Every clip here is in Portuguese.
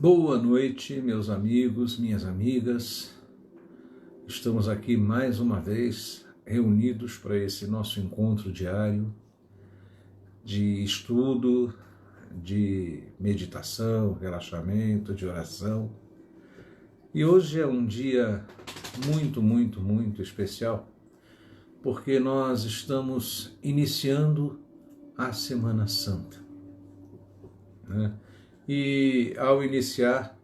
Boa noite, meus amigos, minhas amigas. Estamos aqui mais uma vez reunidos para esse nosso encontro diário de estudo, de meditação, relaxamento, de oração. E hoje é um dia muito especial, porque nós estamos iniciando a Semana Santa, né? E ao iniciar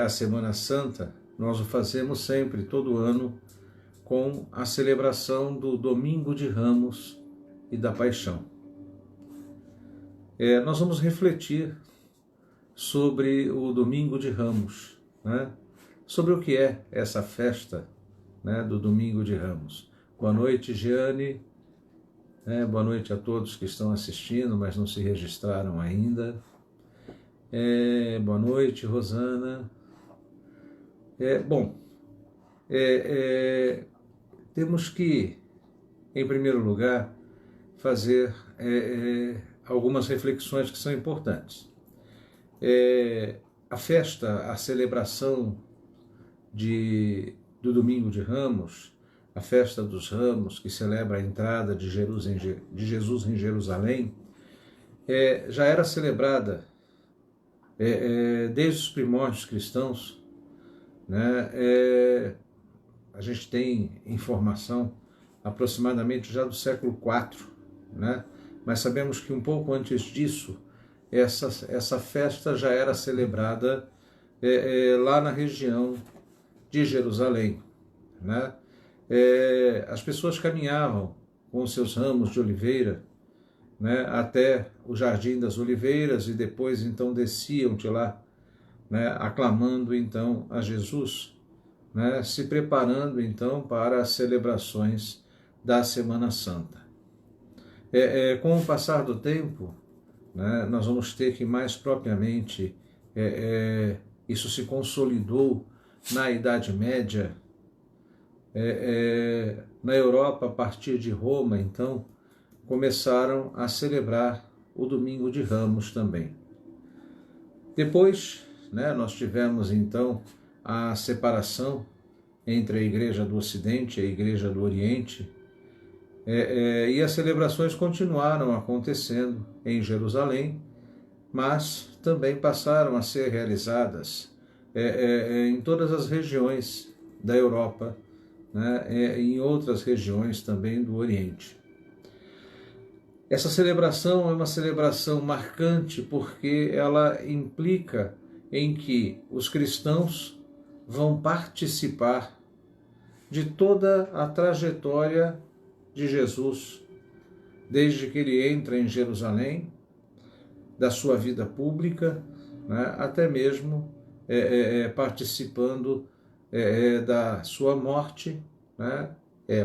a Semana Santa, nós o fazemos sempre, todo ano, com a celebração do Domingo de Ramos e da Paixão. Nós vamos refletir sobre o Domingo de Ramos, né? Sobre o que é essa festa, né, do Domingo de Ramos. Boa noite, Giane. Boa noite a todos que estão assistindo, mas não se registraram ainda. Boa noite, Rosana. Temos que, em primeiro lugar, fazer algumas reflexões que são importantes. A festa, a celebração do Domingo de Ramos, a festa dos Ramos, que celebra a entrada de Jesus em Jerusalém, já era celebrada desde os primórdios cristãos, né? A gente tem informação aproximadamente já do século IV, né? Mas sabemos que um pouco antes disso, essa festa já era celebrada lá na região de Jerusalém, né? As pessoas caminhavam com os seus ramos de oliveira, né, até o Jardim das Oliveiras e depois então desciam de lá, né, aclamando então a Jesus, né, se preparando então para as celebrações da Semana Santa. Com o passar do tempo, né, nós vamos ter que mais propriamente, isso se consolidou na Idade Média, na Europa, a partir de Roma, então, começaram a celebrar o Domingo de Ramos também. Depois, né, nós tivemos então a separação entre a Igreja do Ocidente e a Igreja do Oriente, e as celebrações continuaram acontecendo em Jerusalém, mas também passaram a ser realizadas em todas as regiões da Europa, né, em outras regiões também do Oriente. Essa celebração é uma celebração marcante porque ela implica em que os cristãos vão participar de toda a trajetória de Jesus, desde que ele entra em Jerusalém, da sua vida pública, né, até mesmo participando da sua morte, né,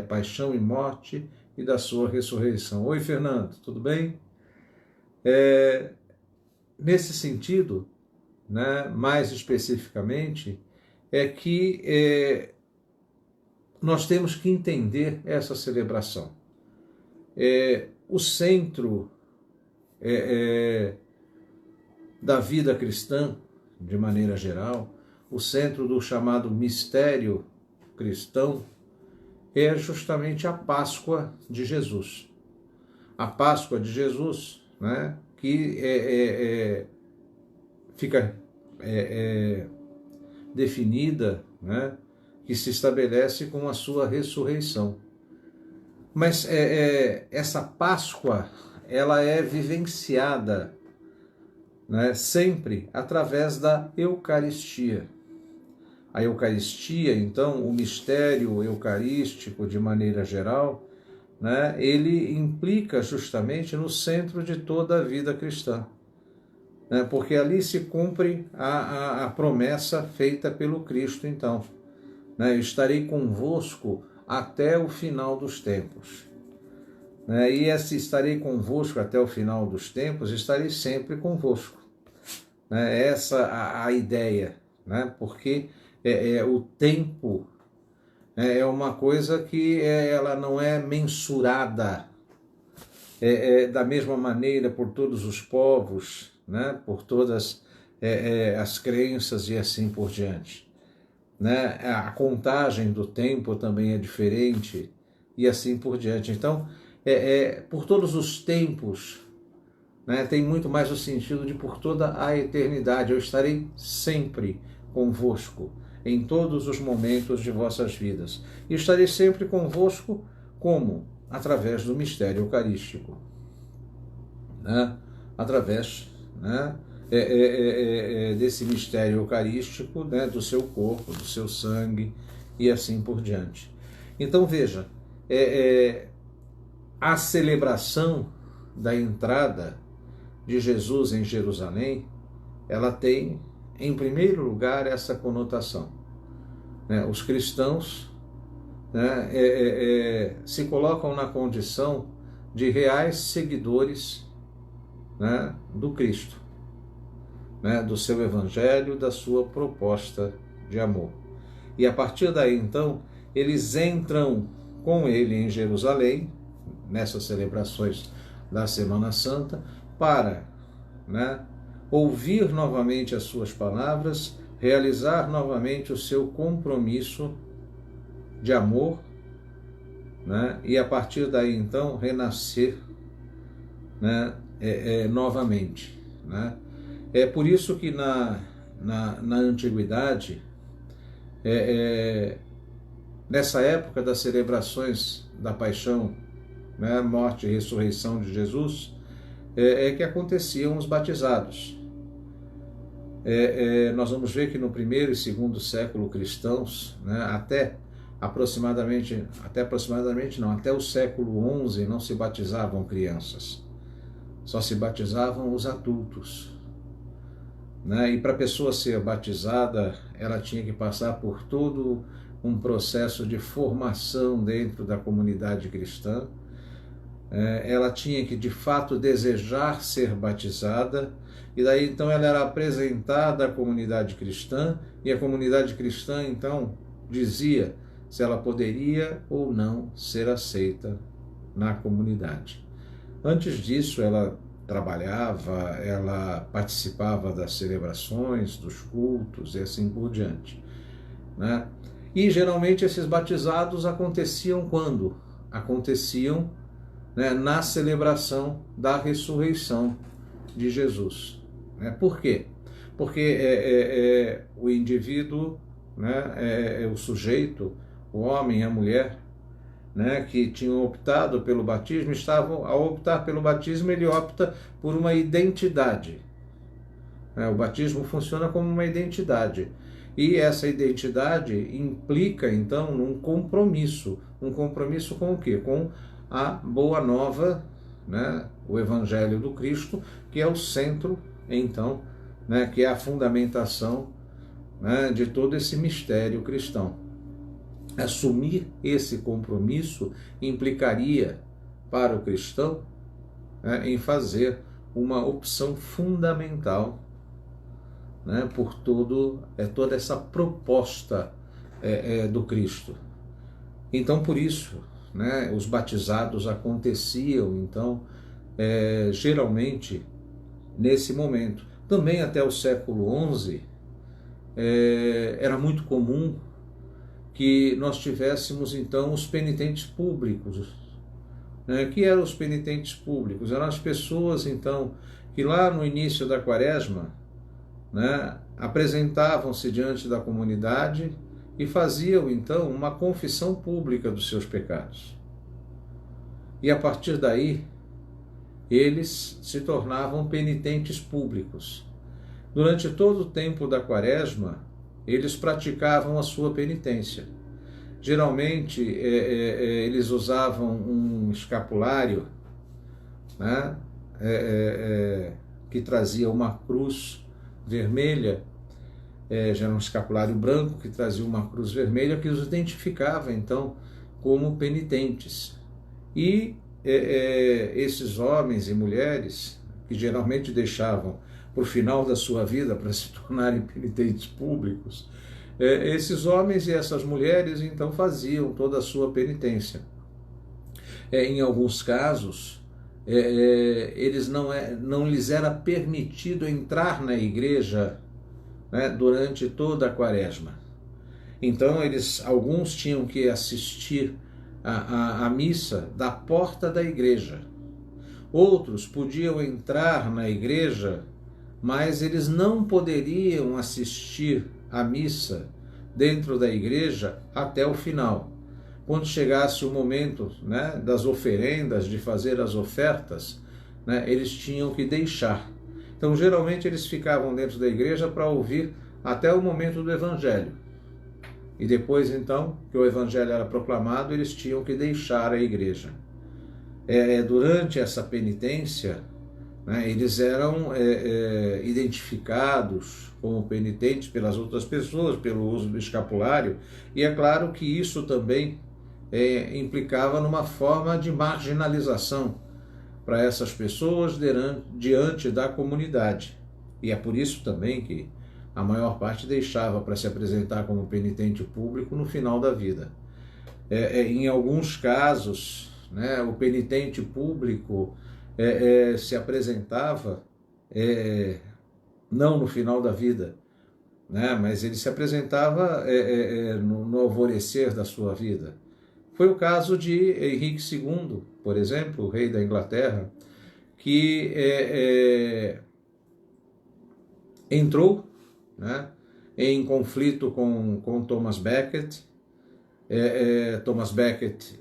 paixão e morte, e da sua ressurreição. Oi, Fernando, tudo bem? Nesse sentido, né, mais especificamente, que nós temos que entender essa celebração. O centro da vida cristã, de maneira geral, o centro do chamado mistério cristão, é justamente a Páscoa de Jesus. A Páscoa de Jesus, né, que fica definida, né, que se estabelece com a sua ressurreição. Mas essa Páscoa, ela é vivenciada, né, sempre através da Eucaristia. A Eucaristia, então, o mistério eucarístico de maneira geral, né, ele implica justamente no centro de toda a vida cristã, né, porque ali se cumpre a promessa feita pelo Cristo, então, né, eu estarei convosco até o final dos tempos. E esse estarei convosco até o final dos tempos, estarei sempre convosco. Essa a ideia, né, porque o tempo é uma coisa que ela não é mensurada da mesma maneira por todos os povos, né? Por todas as crenças e assim por diante. Né? A contagem do tempo também é diferente e assim por diante. Então, por todos os tempos, né, tem muito mais o sentido de por toda a eternidade. Eu estarei sempre convosco, em todos os momentos de vossas vidas. E estarei sempre convosco como? Através do mistério eucarístico. Né? Através, né, desse mistério eucarístico, né, do seu corpo, do seu sangue e assim por diante. Então veja, a celebração da entrada de Jesus em Jerusalém, ela tem, em primeiro lugar, essa conotação. Né? Os cristãos, né, se colocam na condição de reais seguidores, né, do Cristo, né, do seu evangelho, da sua proposta de amor. E a partir daí, então, eles entram com ele em Jerusalém, nessas celebrações da Semana Santa, para, né, ouvir novamente as suas palavras, realizar novamente o seu compromisso de amor, né, e a partir daí, então, renascer, né, novamente. Né? É por isso que na antiguidade, nessa época das celebrações da paixão, né, morte e ressurreição de Jesus, que aconteciam os batizados. Nós vamos ver que no primeiro e segundo século cristãos, né, até o século XI não se batizavam crianças, só se batizavam os adultos. Né? E para a pessoa ser batizada, ela tinha que passar por todo um processo de formação dentro da comunidade cristã. Ela tinha que, de fato, desejar ser batizada, e daí, então, ela era apresentada à comunidade cristã, e a comunidade cristã, então, dizia se ela poderia ou não ser aceita na comunidade. Antes disso, ela trabalhava, ela participava das celebrações, dos cultos e assim por diante. Né? E geralmente esses batizados aconteciam quando? Aconteciam, né, na celebração da ressurreição de Jesus. Né? Por quê? Porque o indivíduo, né, o sujeito, o homem e a mulher, né, que tinham optado pelo batismo, ao optar pelo batismo, ele opta por uma identidade. O batismo funciona como uma identidade. E essa identidade implica, então, num compromisso. Um compromisso com o quê? Com a boa nova, né, o Evangelho do Cristo, que é o centro, então, né, que é a fundamentação, né, de todo esse mistério cristão. Assumir esse compromisso implicaria para o cristão, né, em fazer uma opção fundamental, né, por toda essa proposta do Cristo. Então, por isso, né, os batizados aconteciam, então, geralmente, nesse momento. Também até o século XI, era muito comum que nós tivéssemos, então, os penitentes públicos. Né? Que eram os penitentes públicos? Eram as pessoas, então, que lá no início da quaresma, né, apresentavam-se diante da comunidade e faziam, então, uma confissão pública dos seus pecados. E a partir daí, eles se tornavam penitentes públicos. Durante todo o tempo da quaresma, eles praticavam a sua penitência. Geralmente, eles usavam um escapulário, né, que trazia uma cruz vermelha, já era um escapulário branco que trazia uma cruz vermelha que os identificava, então, como penitentes. E esses homens e mulheres, que geralmente deixavam para o final da sua vida para se tornarem penitentes públicos, esses homens e essas mulheres, então, faziam toda a sua penitência. Em alguns casos, eles não lhes era permitido entrar na igreja, né, durante toda a quaresma. Então alguns tinham que assistir à missa da porta da igreja. Outros podiam entrar na igreja, mas eles não poderiam assistir à missa dentro da igreja até o final. Quando chegasse o momento, né, das oferendas, de fazer as ofertas, né, eles tinham que deixar. Então, geralmente, eles ficavam dentro da igreja para ouvir até o momento do evangelho. E depois, então, que o evangelho era proclamado, eles tinham que deixar a igreja. Durante essa penitência, né, eles eram identificados como penitentes pelas outras pessoas, pelo uso do escapulário, e é claro que isso também implicava numa forma de marginalização para essas pessoas diante da comunidade. E é por isso também que a maior parte deixava para se apresentar como penitente público no final da vida. Em alguns casos, né, o penitente público se apresentava não no final da vida, né, mas ele se apresentava no alvorecer da sua vida. Foi o caso de Henrique II, por exemplo, o rei da Inglaterra, que entrou, né, em conflito com Thomas Becket. Thomas Becket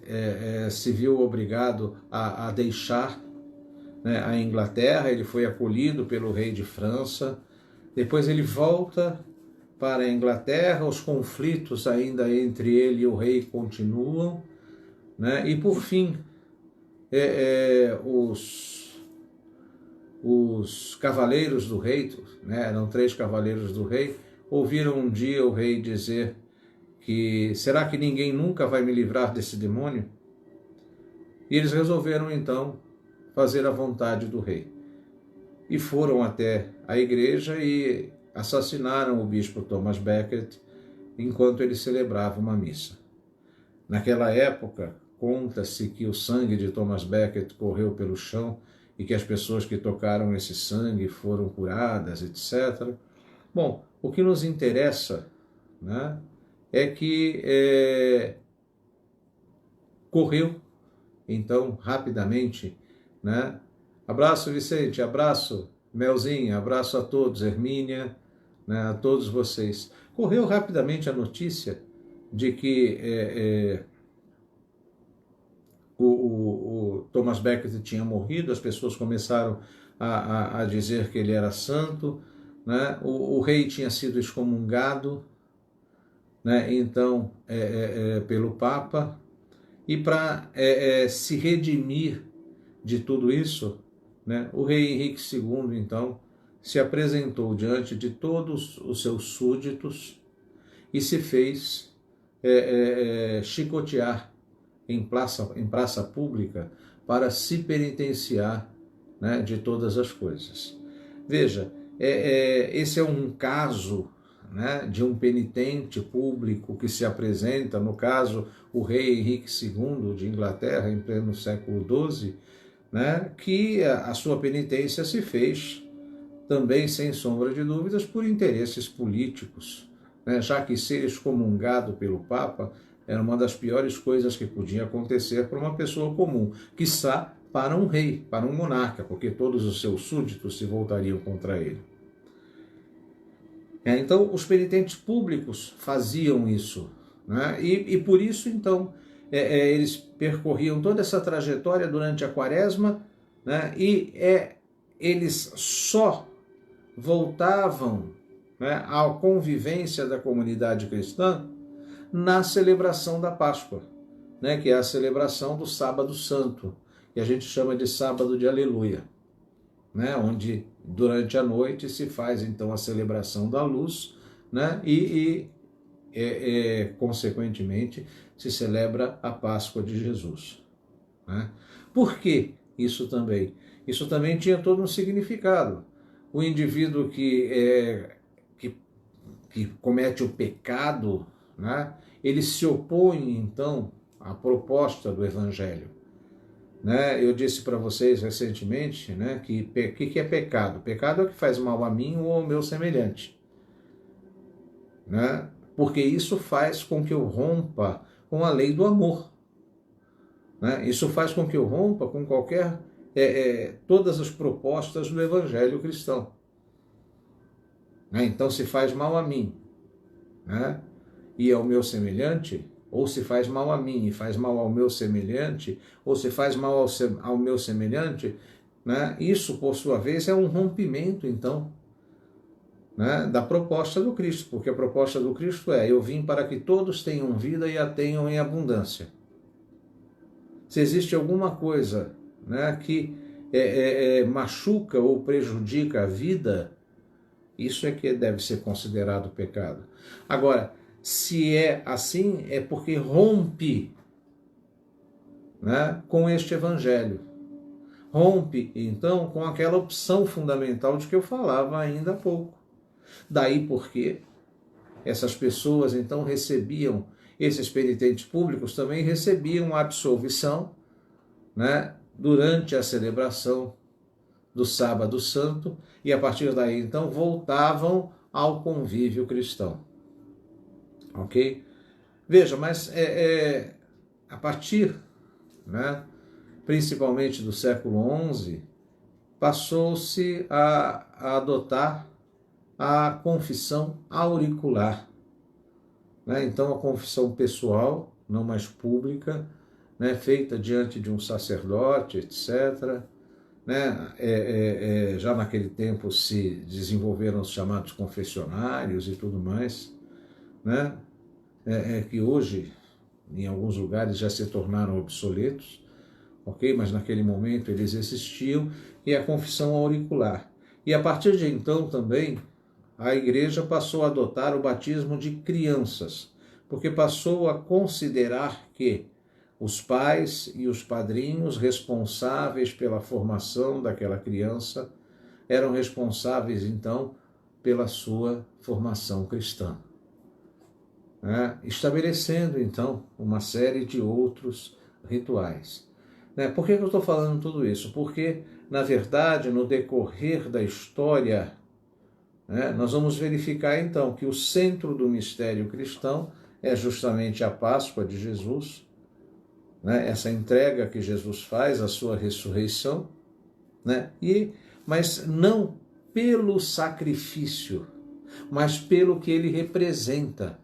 se viu obrigado a deixar, né, a Inglaterra. Ele foi acolhido pelo rei de França. Depois ele volta para a Inglaterra, os conflitos ainda entre ele e o rei continuam, né? E por fim, os cavaleiros do rei, né, eram 3 cavaleiros do rei, ouviram um dia o rei dizer que será que ninguém nunca vai me livrar desse demônio? E eles resolveram então fazer a vontade do rei. E foram até a igreja e assassinaram o bispo Thomas Becket enquanto ele celebrava uma missa. Naquela época, conta-se que o sangue de Thomas Becket correu pelo chão e que as pessoas que tocaram esse sangue foram curadas, etc. Bom, o que nos interessa, né, é que correu, então, rapidamente, né? Abraço, Vicente, abraço, Melzinha, abraço a todos, Hermínia, né, a todos vocês. Correu rapidamente a notícia de que o Thomas Becket tinha morrido. As pessoas começaram a dizer que ele era santo, né? O rei tinha sido excomungado, né, então, pelo Papa, e para se redimir de tudo isso, né, o rei Henrique II, então, se apresentou diante de todos os seus súditos e se fez chicotear em praça pública para se penitenciar, né, de todas as coisas. Veja, esse é um caso, né, de um penitente público que se apresenta, no caso, o rei Henrique II de Inglaterra, em pleno século XII, né, que a sua penitência se fez também, sem sombra de dúvidas, por interesses políticos, né, já que ser excomungado pelo Papa era uma das piores coisas que podia acontecer para uma pessoa comum, quiçá para um rei, para um monarca, porque todos os seus súditos se voltariam contra ele. Então, os penitentes públicos faziam isso, né? E por isso, então, eles percorriam toda essa trajetória durante a quaresma, né? E eles só voltavam, né, à convivência da comunidade cristã na celebração da Páscoa, né, que é a celebração do Sábado Santo, que a gente chama de Sábado de Aleluia, né, onde durante a noite se faz então a celebração da luz, né, e consequentemente se celebra a Páscoa de Jesus, né? Por que isso também? Isso também tinha todo um significado. O indivíduo que comete o pecado, né, ele se opõe então à proposta do Evangelho, né? Eu disse para vocês recentemente, né, que é pecado? Pecado é o que faz mal a mim ou ao meu semelhante, né? Porque isso faz com que eu rompa com a lei do amor, né? Isso faz com que eu rompa com todas as propostas do evangelho cristão, né? Então, se faz mal a mim, né, e ao meu semelhante, ou se faz mal a mim e faz mal ao meu semelhante, ou se faz mal ao meu semelhante, né, isso, por sua vez, é um rompimento, então, né, da proposta do Cristo, porque a proposta do Cristo é: eu vim para que todos tenham vida e a tenham em abundância. Se existe alguma coisa, né, que machuca ou prejudica a vida, isso é que deve ser considerado pecado. Agora, se é assim, é porque rompe, né, com este evangelho. Rompe, então, com aquela opção fundamental de que eu falava ainda há pouco. Daí porque essas pessoas, então, esses penitentes públicos também recebiam a absolvição, né, durante a celebração do Sábado Santo, e a partir daí, então, voltavam ao convívio cristão. Ok? Veja, mas a partir, né, principalmente do século XI, passou-se a adotar a confissão auricular, né? Então, a confissão pessoal, não mais pública, né, feita diante de um sacerdote, etc., né? Já naquele tempo se desenvolveram os chamados confessionários e tudo mais, né? Que hoje, em alguns lugares, já se tornaram obsoletos, ok? Mas naquele momento eles existiam, e a confissão auricular. E a partir de então também, a igreja passou a adotar o batismo de crianças, porque passou a considerar que os pais e os padrinhos responsáveis pela formação daquela criança eram responsáveis, então, pela sua formação cristã, né? Estabelecendo, então, uma série de outros rituais, né? Por que eu estou falando tudo isso? Porque, na verdade, no decorrer da história, né, nós vamos verificar, então, que o centro do mistério cristão é justamente a Páscoa de Jesus, né? Essa entrega que Jesus faz, a sua ressurreição, né? Mas não pelo sacrifício, mas pelo que ele representa,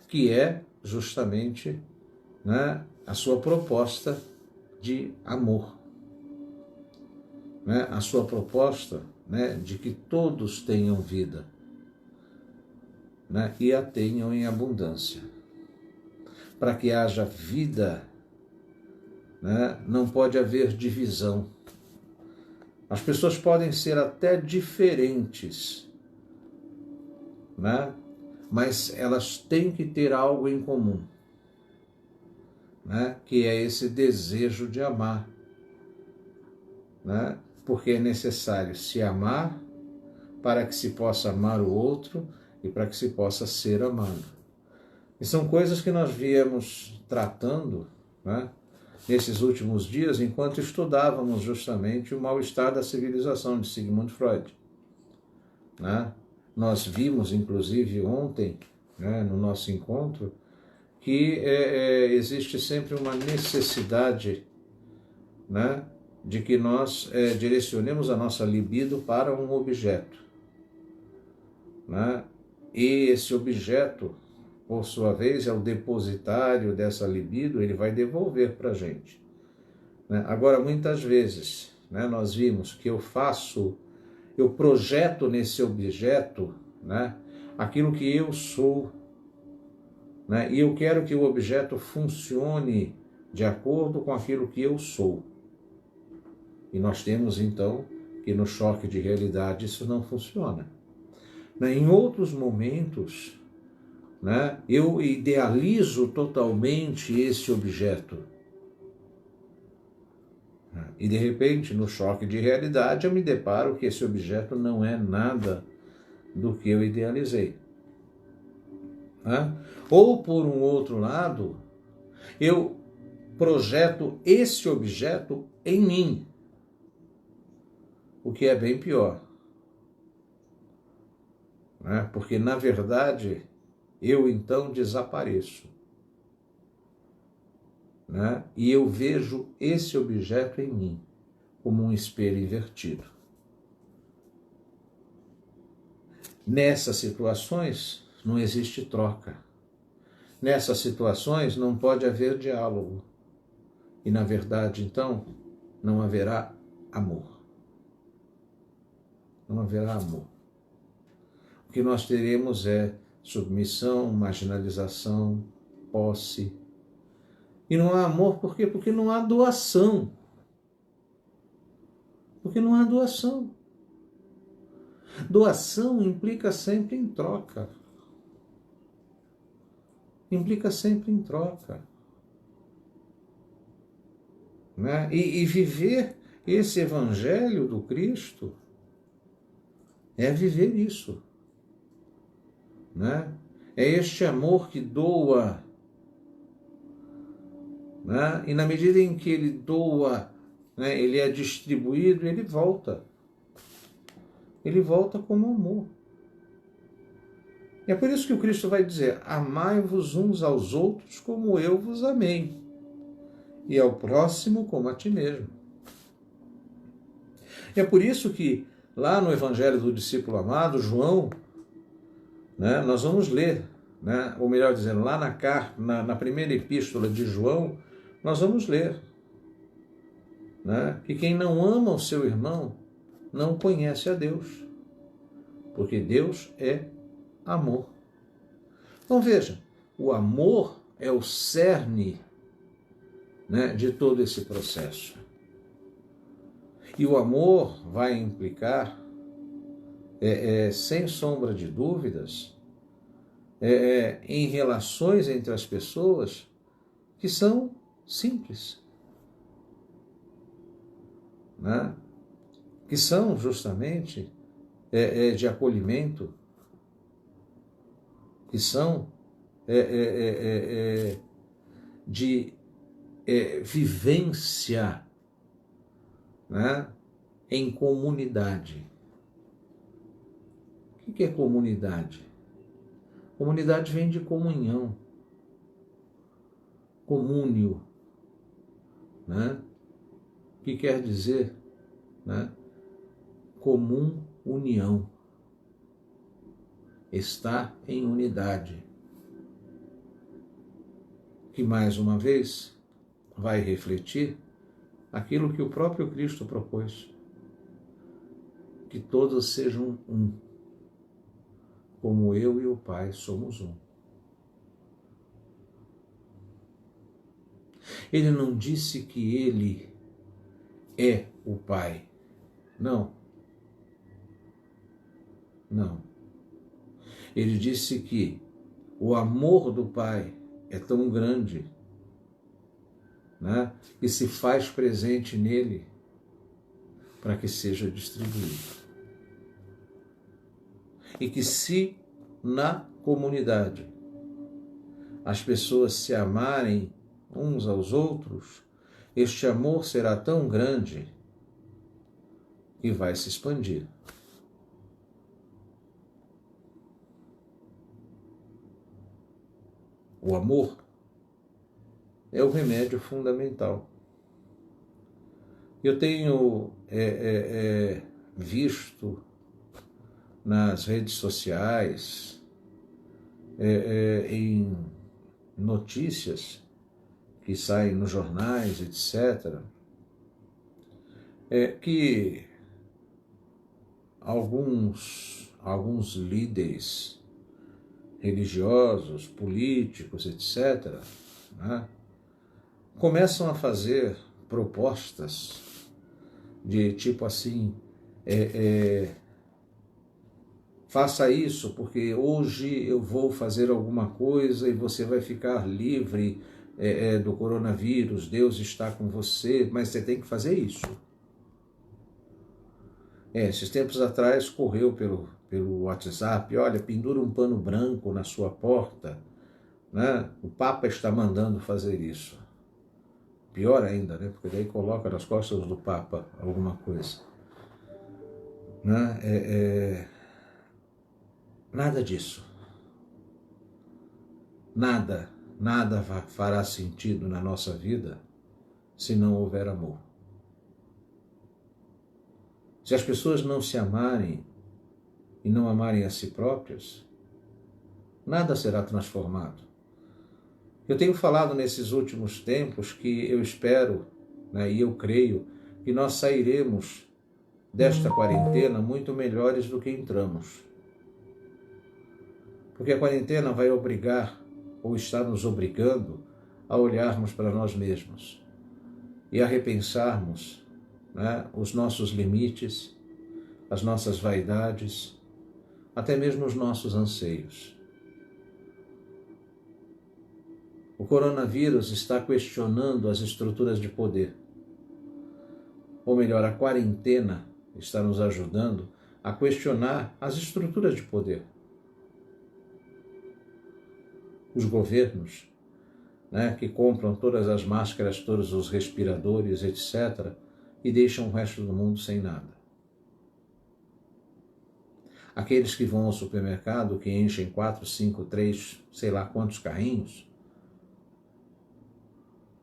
que é justamente, né, a sua proposta de amor, né? A sua proposta, né, de que todos tenham vida, né, e a tenham em abundância. Para que haja vida, né, não pode haver divisão. As pessoas podem ser até diferentes, né, mas elas têm que ter algo em comum, né, que é esse desejo de amar, né, porque é necessário se amar para que se possa amar o outro e para que se possa ser amado. E são coisas que nós viemos tratando, né, nesses últimos dias, enquanto estudávamos justamente o mal-estar da civilização de Sigmund Freud, né? Nós vimos, inclusive, ontem, né, no nosso encontro, que existe sempre uma necessidade, né, de que nós direcionemos a nossa libido para um objeto, né? E esse objeto, por sua vez, é o depositário dessa libido, ele vai devolver para a gente, né? Agora, muitas vezes, né, nós vimos que eu projeto nesse objeto, né, aquilo que eu sou, né, e eu quero que o objeto funcione de acordo com aquilo que eu sou. E nós temos, então, que no choque de realidade isso não funciona. Em outros momentos, né, eu idealizo totalmente esse objeto. E de repente, no choque de realidade, eu me deparo que esse objeto não é nada do que eu idealizei. Ou, por um outro lado, eu projeto esse objeto em mim, o que é bem pior. Né? Porque, na verdade, eu então desapareço. Né? E eu vejo esse objeto em mim, como um espelho invertido. Nessas situações, não existe troca. Nessas situações, não pode haver diálogo. E, na verdade, então, não haverá amor. Não haverá amor. O que nós teremos é submissão, marginalização, posse. E não há amor, por quê? Porque não há doação. Porque não há doação. Doação implica sempre em troca. Implica sempre em troca. Né? E viver esse evangelho do Cristo é viver isso. Né? É este amor que doa. Né? E na medida em que ele doa, né, ele é distribuído, ele volta. Ele volta como amor. E é por isso que o Cristo vai dizer: amai-vos uns aos outros como eu vos amei, e ao próximo como a ti mesmo. E é por isso que lá no Evangelho do Discípulo Amado, João, né, nós vamos ler, né, ou melhor dizendo, lá na primeira epístola de João, nós vamos ler, né, que quem não ama o seu irmão não conhece a Deus, porque Deus é amor. Então veja, o amor é o cerne, né, de todo esse processo. E o amor vai implicar, sem sombra de dúvidas, em relações entre as pessoas que são simples, né? Que são justamente de acolhimento, que são de vivência, né, em comunidade. O que é comunidade? Comunidade vem de comunhão, comúnio, né? Que quer dizer, né, comum união, estar em unidade, que mais uma vez vai refletir aquilo que o próprio Cristo propôs, que todos sejam um, como eu e o Pai somos um. Ele não disse que ele é o Pai. Não. Não. Ele disse que o amor do Pai é tão grande, né, que se faz presente nele para que seja distribuído. E que se na comunidade as pessoas se amarem uns aos outros, este amor será tão grande que vai se expandir. O amor é o remédio fundamental. Eu tenho visto nas redes sociais, em notícias que saem nos jornais, etc., que alguns líderes religiosos, políticos, etc., né, começam a fazer propostas de tipo assim, faça isso porque hoje eu vou fazer alguma coisa e você vai ficar livre do coronavírus, Deus está com você, mas você tem que fazer isso. Esses tempos atrás correu pelo WhatsApp, olha, pendura um pano branco na sua porta, né? O Papa está mandando fazer isso. pior ainda, né? Porque daí coloca nas costas do Papa alguma coisa. Né? Nada disso. Nada fará sentido na nossa vida se não houver amor. Se as pessoas não se amarem e não amarem a si próprias, nada será transformado. Eu tenho falado nesses últimos tempos que eu espero, né, e eu creio que nós sairemos desta quarentena muito melhores do que entramos. Porque a quarentena vai obrigar, ou está nos obrigando, a olharmos para nós mesmos e a repensarmos, né, os nossos limites, as nossas vaidades, até mesmo os nossos anseios. O coronavírus está questionando as estruturas de poder. Ou melhor, a quarentena está nos ajudando a questionar as estruturas de poder. Os governos, né, que compram todas as máscaras, todos os respiradores, etc., e deixam o resto do mundo sem nada. Aqueles que vão ao supermercado, que enchem 4, 5, 3, sei lá quantos carrinhos,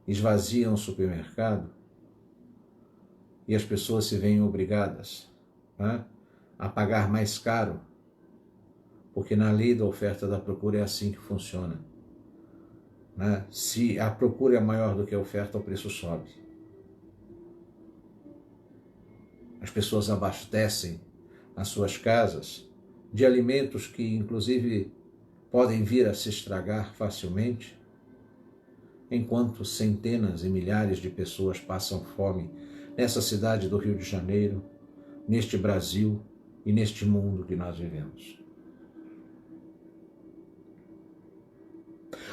esvaziam o supermercado e as pessoas se veem obrigadas, né, a pagar mais caro, porque na lei da oferta e da procura é assim que funciona. Né? Se a procura é maior do que a oferta, o preço sobe. As pessoas abastecem as suas casas de alimentos que, inclusive, podem vir a se estragar facilmente, enquanto centenas e milhares de pessoas passam fome nessa cidade do Rio de Janeiro, neste Brasil e neste mundo que nós vivemos.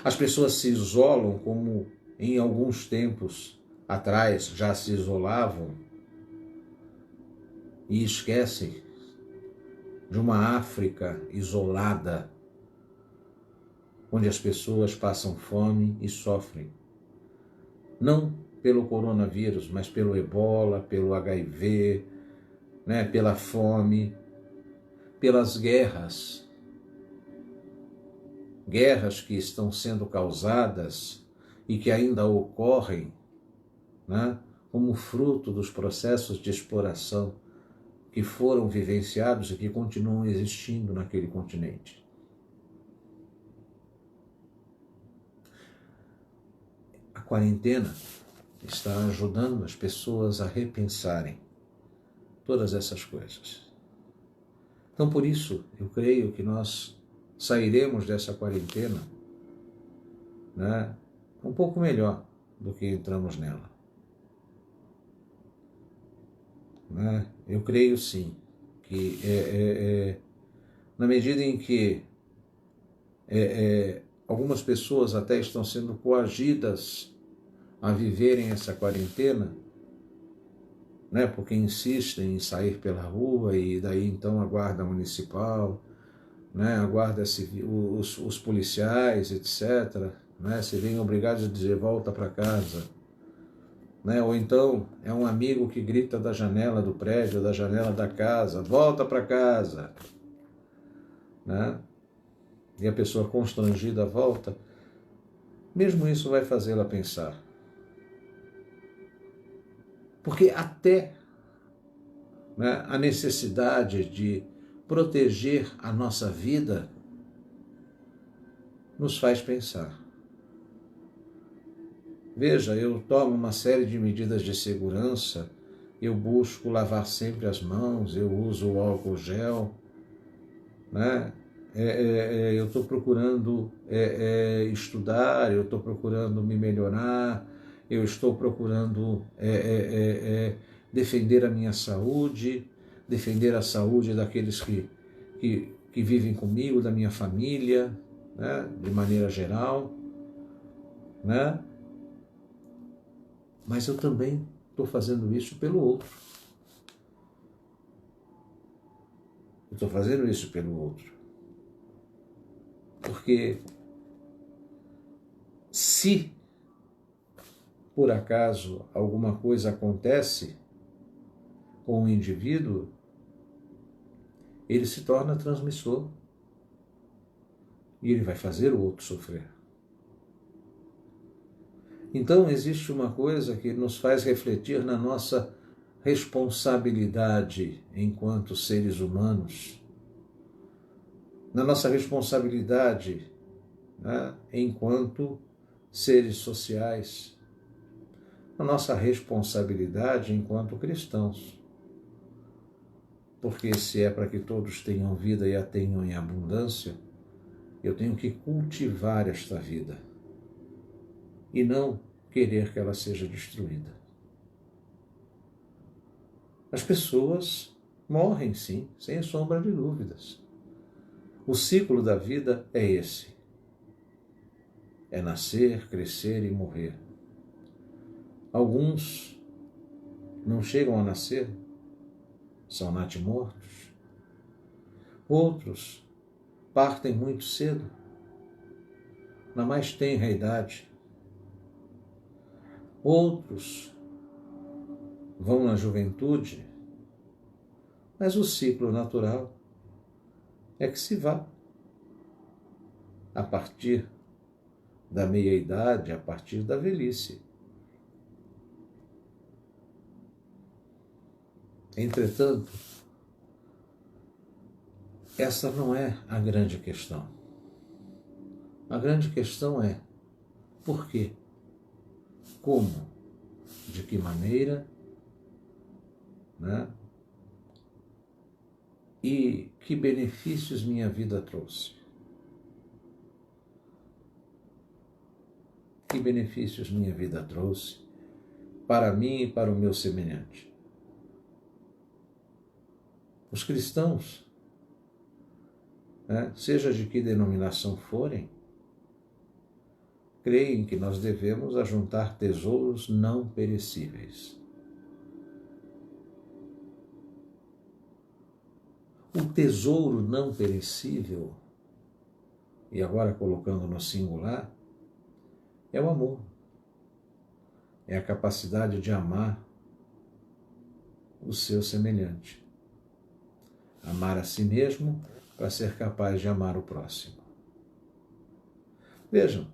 As pessoas se isolam como em alguns tempos atrás já se isolavam e esquecem de uma África isolada, onde as pessoas passam fome e sofrem. Não pelo coronavírus, mas pelo ebola, pelo HIV, né, pela fome, pelas guerras. Guerras que estão sendo causadas e que ainda ocorrem, né, como fruto dos processos de exploração que foram vivenciados e que continuam existindo naquele continente. A quarentena está ajudando as pessoas a repensarem todas essas coisas. Então, por isso, eu creio que nós sairemos dessa quarentena, né, um pouco melhor do que entramos nela. Né? Eu creio sim que na medida em que algumas pessoas até estão sendo coagidas a viverem essa quarentena, né, porque insistem em sair pela rua e daí então a guarda municipal, né, a guarda civil, os policiais, etc., né, se veem obrigados a dizer volta para casa. Né? Ou então é um amigo que grita da janela do prédio, da janela da casa, volta para casa. Né? E a pessoa constrangida volta. Mesmo isso vai fazê-la pensar. Porque até, né, a necessidade de proteger a nossa vida nos faz pensar. Veja, eu tomo uma série de medidas de segurança, eu busco lavar sempre as mãos, eu uso o álcool gel, né? Eu estou procurando estudar, eu estou procurando me melhorar, eu estou procurando defender a minha saúde, defender a saúde daqueles que vivem comigo, da minha família, né? De maneira geral, né? Mas eu também estou fazendo isso pelo outro. Eu estou fazendo isso pelo outro. Porque se por acaso alguma coisa acontece com o indivíduo, ele se torna transmissor e ele vai fazer o outro sofrer. Então existe uma coisa que nos faz refletir na nossa responsabilidade enquanto seres humanos, na nossa responsabilidade, né, enquanto seres sociais, na nossa responsabilidade enquanto cristãos. Porque se é para que todos tenham vida e a tenham em abundância, eu tenho que cultivar esta vida e não querer que ela seja destruída. As pessoas morrem, sim, sem sombra de dúvidas. O ciclo da vida é esse. É nascer, crescer e morrer. Alguns não chegam a nascer, são natimortos. Outros partem muito cedo, na mais tenra idade. Outros vão na juventude, mas o ciclo natural é que se vá a partir da meia-idade, a partir da velhice. Entretanto, essa não é a grande questão. A grande questão é por quê? Como? De que maneira? Né? E que benefícios minha vida trouxe? Que benefícios minha vida trouxe para mim e para o meu semelhante? Os cristãos, né, seja de que denominação forem, creem que nós devemos ajuntar tesouros não perecíveis. O tesouro não perecível, e agora colocando no singular, é o amor. É a capacidade de amar o seu semelhante. Amar a si mesmo para ser capaz de amar o próximo. Vejam,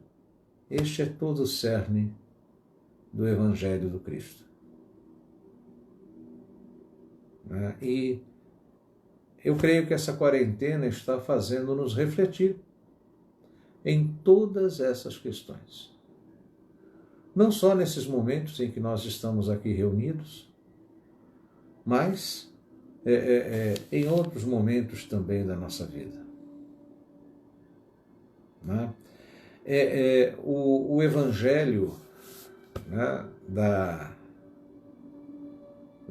este é todo o cerne do Evangelho do Cristo. E eu creio que essa quarentena está fazendo-nos refletir em todas essas questões. Não só nesses momentos em que nós estamos aqui reunidos, mas em outros momentos também da nossa vida. Né? O Evangelho, né, da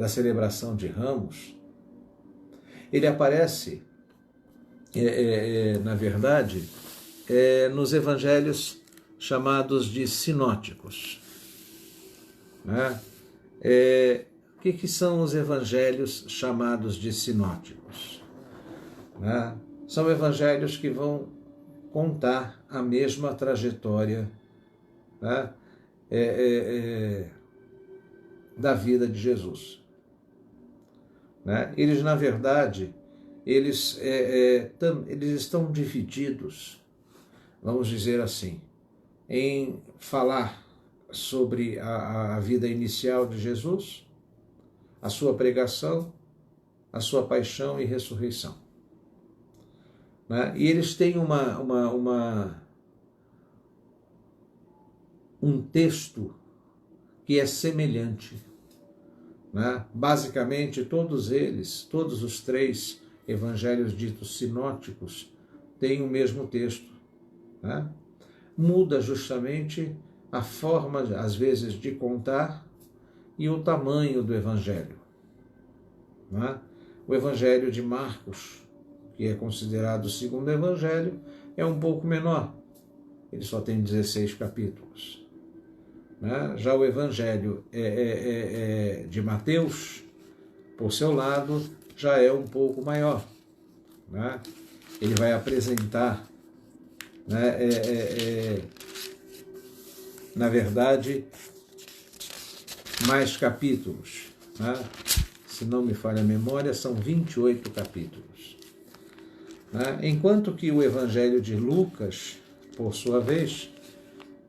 celebração de Ramos, ele aparece, na verdade, nos evangelhos chamados de sinóticos. Né? O que são os evangelhos chamados de sinóticos? Né? São evangelhos que vão contar a mesma trajetória, né, da vida de Jesus. Né? Eles, na verdade, eles estão divididos, vamos dizer assim, em falar sobre a vida inicial de Jesus, a sua pregação, a sua paixão e ressurreição. Né? E eles têm um texto que é semelhante. Né? Basicamente, todos os três evangelhos ditos sinóticos, têm o mesmo texto. Né? Muda justamente a forma, às vezes, de contar e o tamanho do evangelho. Né? O evangelho de Marcos, que é considerado o segundo evangelho, é um pouco menor. Ele só tem 16 capítulos. Né? Já o evangelho de Mateus, por seu lado, já é um pouco maior. Né? Ele vai apresentar, né, na verdade, mais capítulos, né? Se não me falha a memória, são 28 capítulos. Né? Enquanto que o Evangelho de Lucas, por sua vez,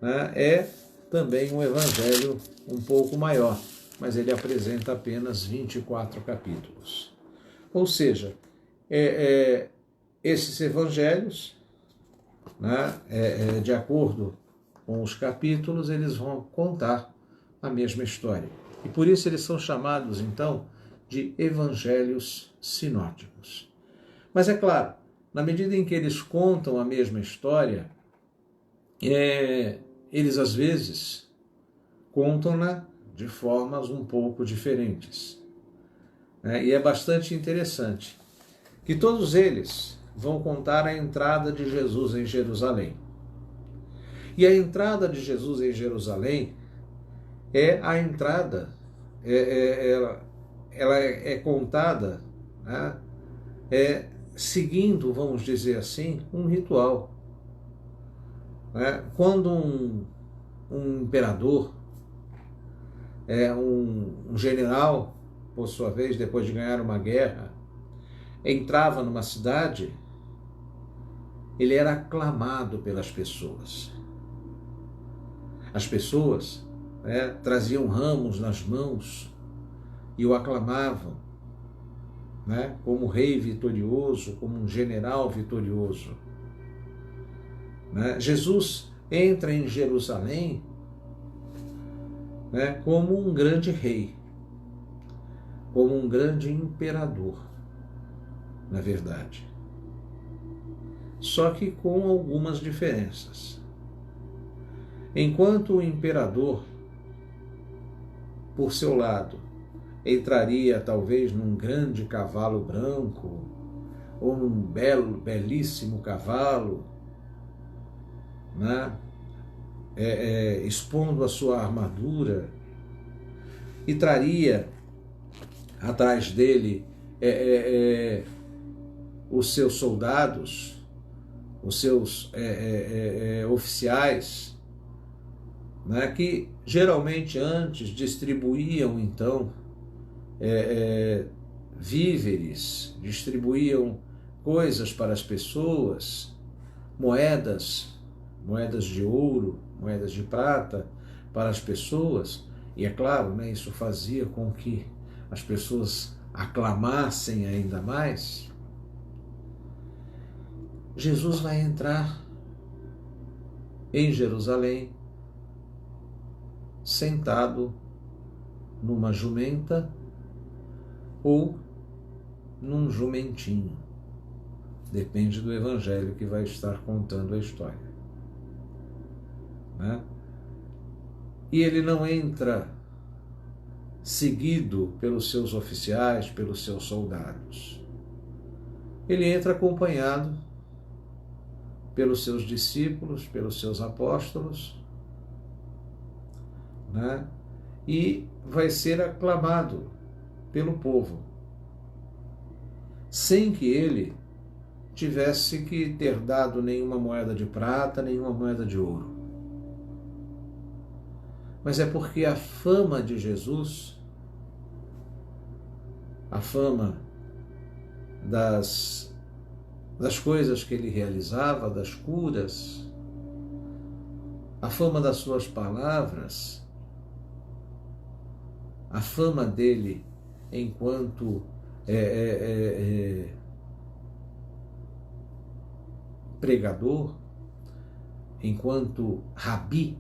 né, é também um evangelho um pouco maior, mas ele apresenta apenas 24 capítulos. Ou seja, esses evangelhos, né, de acordo com os capítulos, eles vão contar a mesma história. E por isso eles são chamados, então, de evangelhos sinóticos. Mas é claro, na medida em que eles contam a mesma história, eles às vezes contam-na de formas um pouco diferentes. E é bastante interessante que todos eles vão contar a entrada de Jesus em Jerusalém. E a entrada de Jesus em Jerusalém é a entrada, ela é contada, né, seguindo, vamos dizer assim, um ritual. Quando um imperador, um general, por sua vez, depois de ganhar uma guerra, entrava numa cidade, ele era aclamado pelas pessoas. As pessoas traziam ramos nas mãos e o aclamavam, como rei vitorioso, como um general vitorioso. Jesus entra em Jerusalém como um grande rei, como um grande imperador, na verdade. Só que com algumas diferenças. Enquanto o imperador, por seu lado, entraria talvez num grande cavalo branco, ou num belíssimo cavalo, expondo a sua armadura, e traria atrás dele os seus soldados, os seus oficiais, que geralmente antes distribuíam então víveres, distribuíam coisas para as pessoas, moedas de ouro, moedas de prata para as pessoas, e é claro, isso fazia com que as pessoas aclamassem ainda mais. Jesus vai entrar em Jerusalém sentado numa jumenta ou num jumentinho. Depende do evangelho que vai estar contando a história. E ele não entra seguido pelos seus oficiais, pelos seus soldados. Ele entra acompanhado pelos seus discípulos, pelos seus apóstolos, e vai ser aclamado pelo povo, sem que ele tivesse que ter dado nenhuma moeda de prata, nenhuma moeda de ouro. Mas é porque a fama de Jesus, a fama das coisas que ele realizava, das curas, a fama das suas palavras, a fama dele enquanto pregador, enquanto rabi,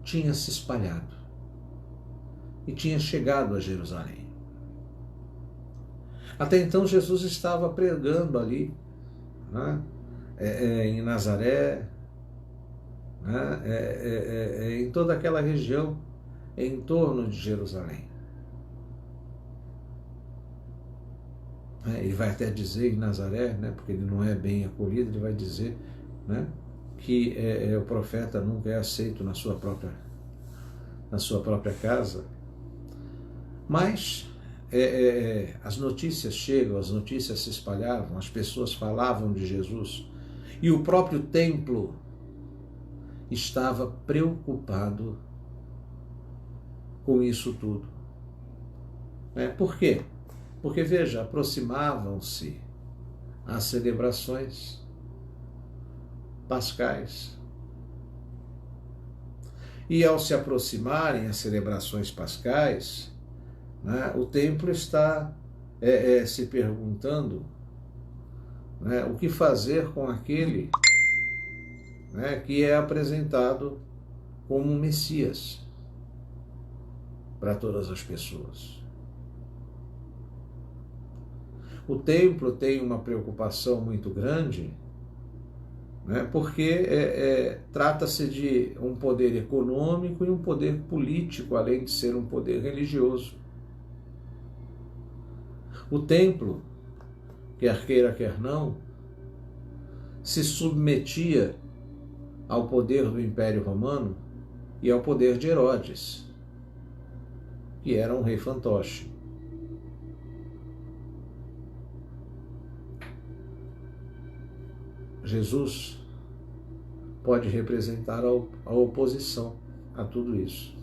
tinha se espalhado e tinha chegado a Jerusalém. Até então Jesus estava pregando ali, em Nazaré, em toda aquela região em torno de Jerusalém. Ele vai até dizer em Nazaré, porque ele não é bem acolhido, ele vai dizer que o profeta nunca é aceito na sua própria casa. Mas as notícias chegam, as notícias se espalhavam, as pessoas falavam de Jesus, e o próprio templo estava preocupado com isso tudo. Por quê? Porque, veja, aproximavam-se as celebrações pascais. E ao se aproximarem as celebrações pascais, o templo está se perguntando o que fazer com aquele que é apresentado como um Messias para todas as pessoas. O templo tem uma preocupação muito grande, porque trata-se de um poder econômico e um poder político, além de ser um poder religioso. O templo, quer queira, quer não, se submetia ao poder do Império Romano e ao poder de Herodes, que era um rei fantoche. Jesus pode representar a oposição a tudo isso.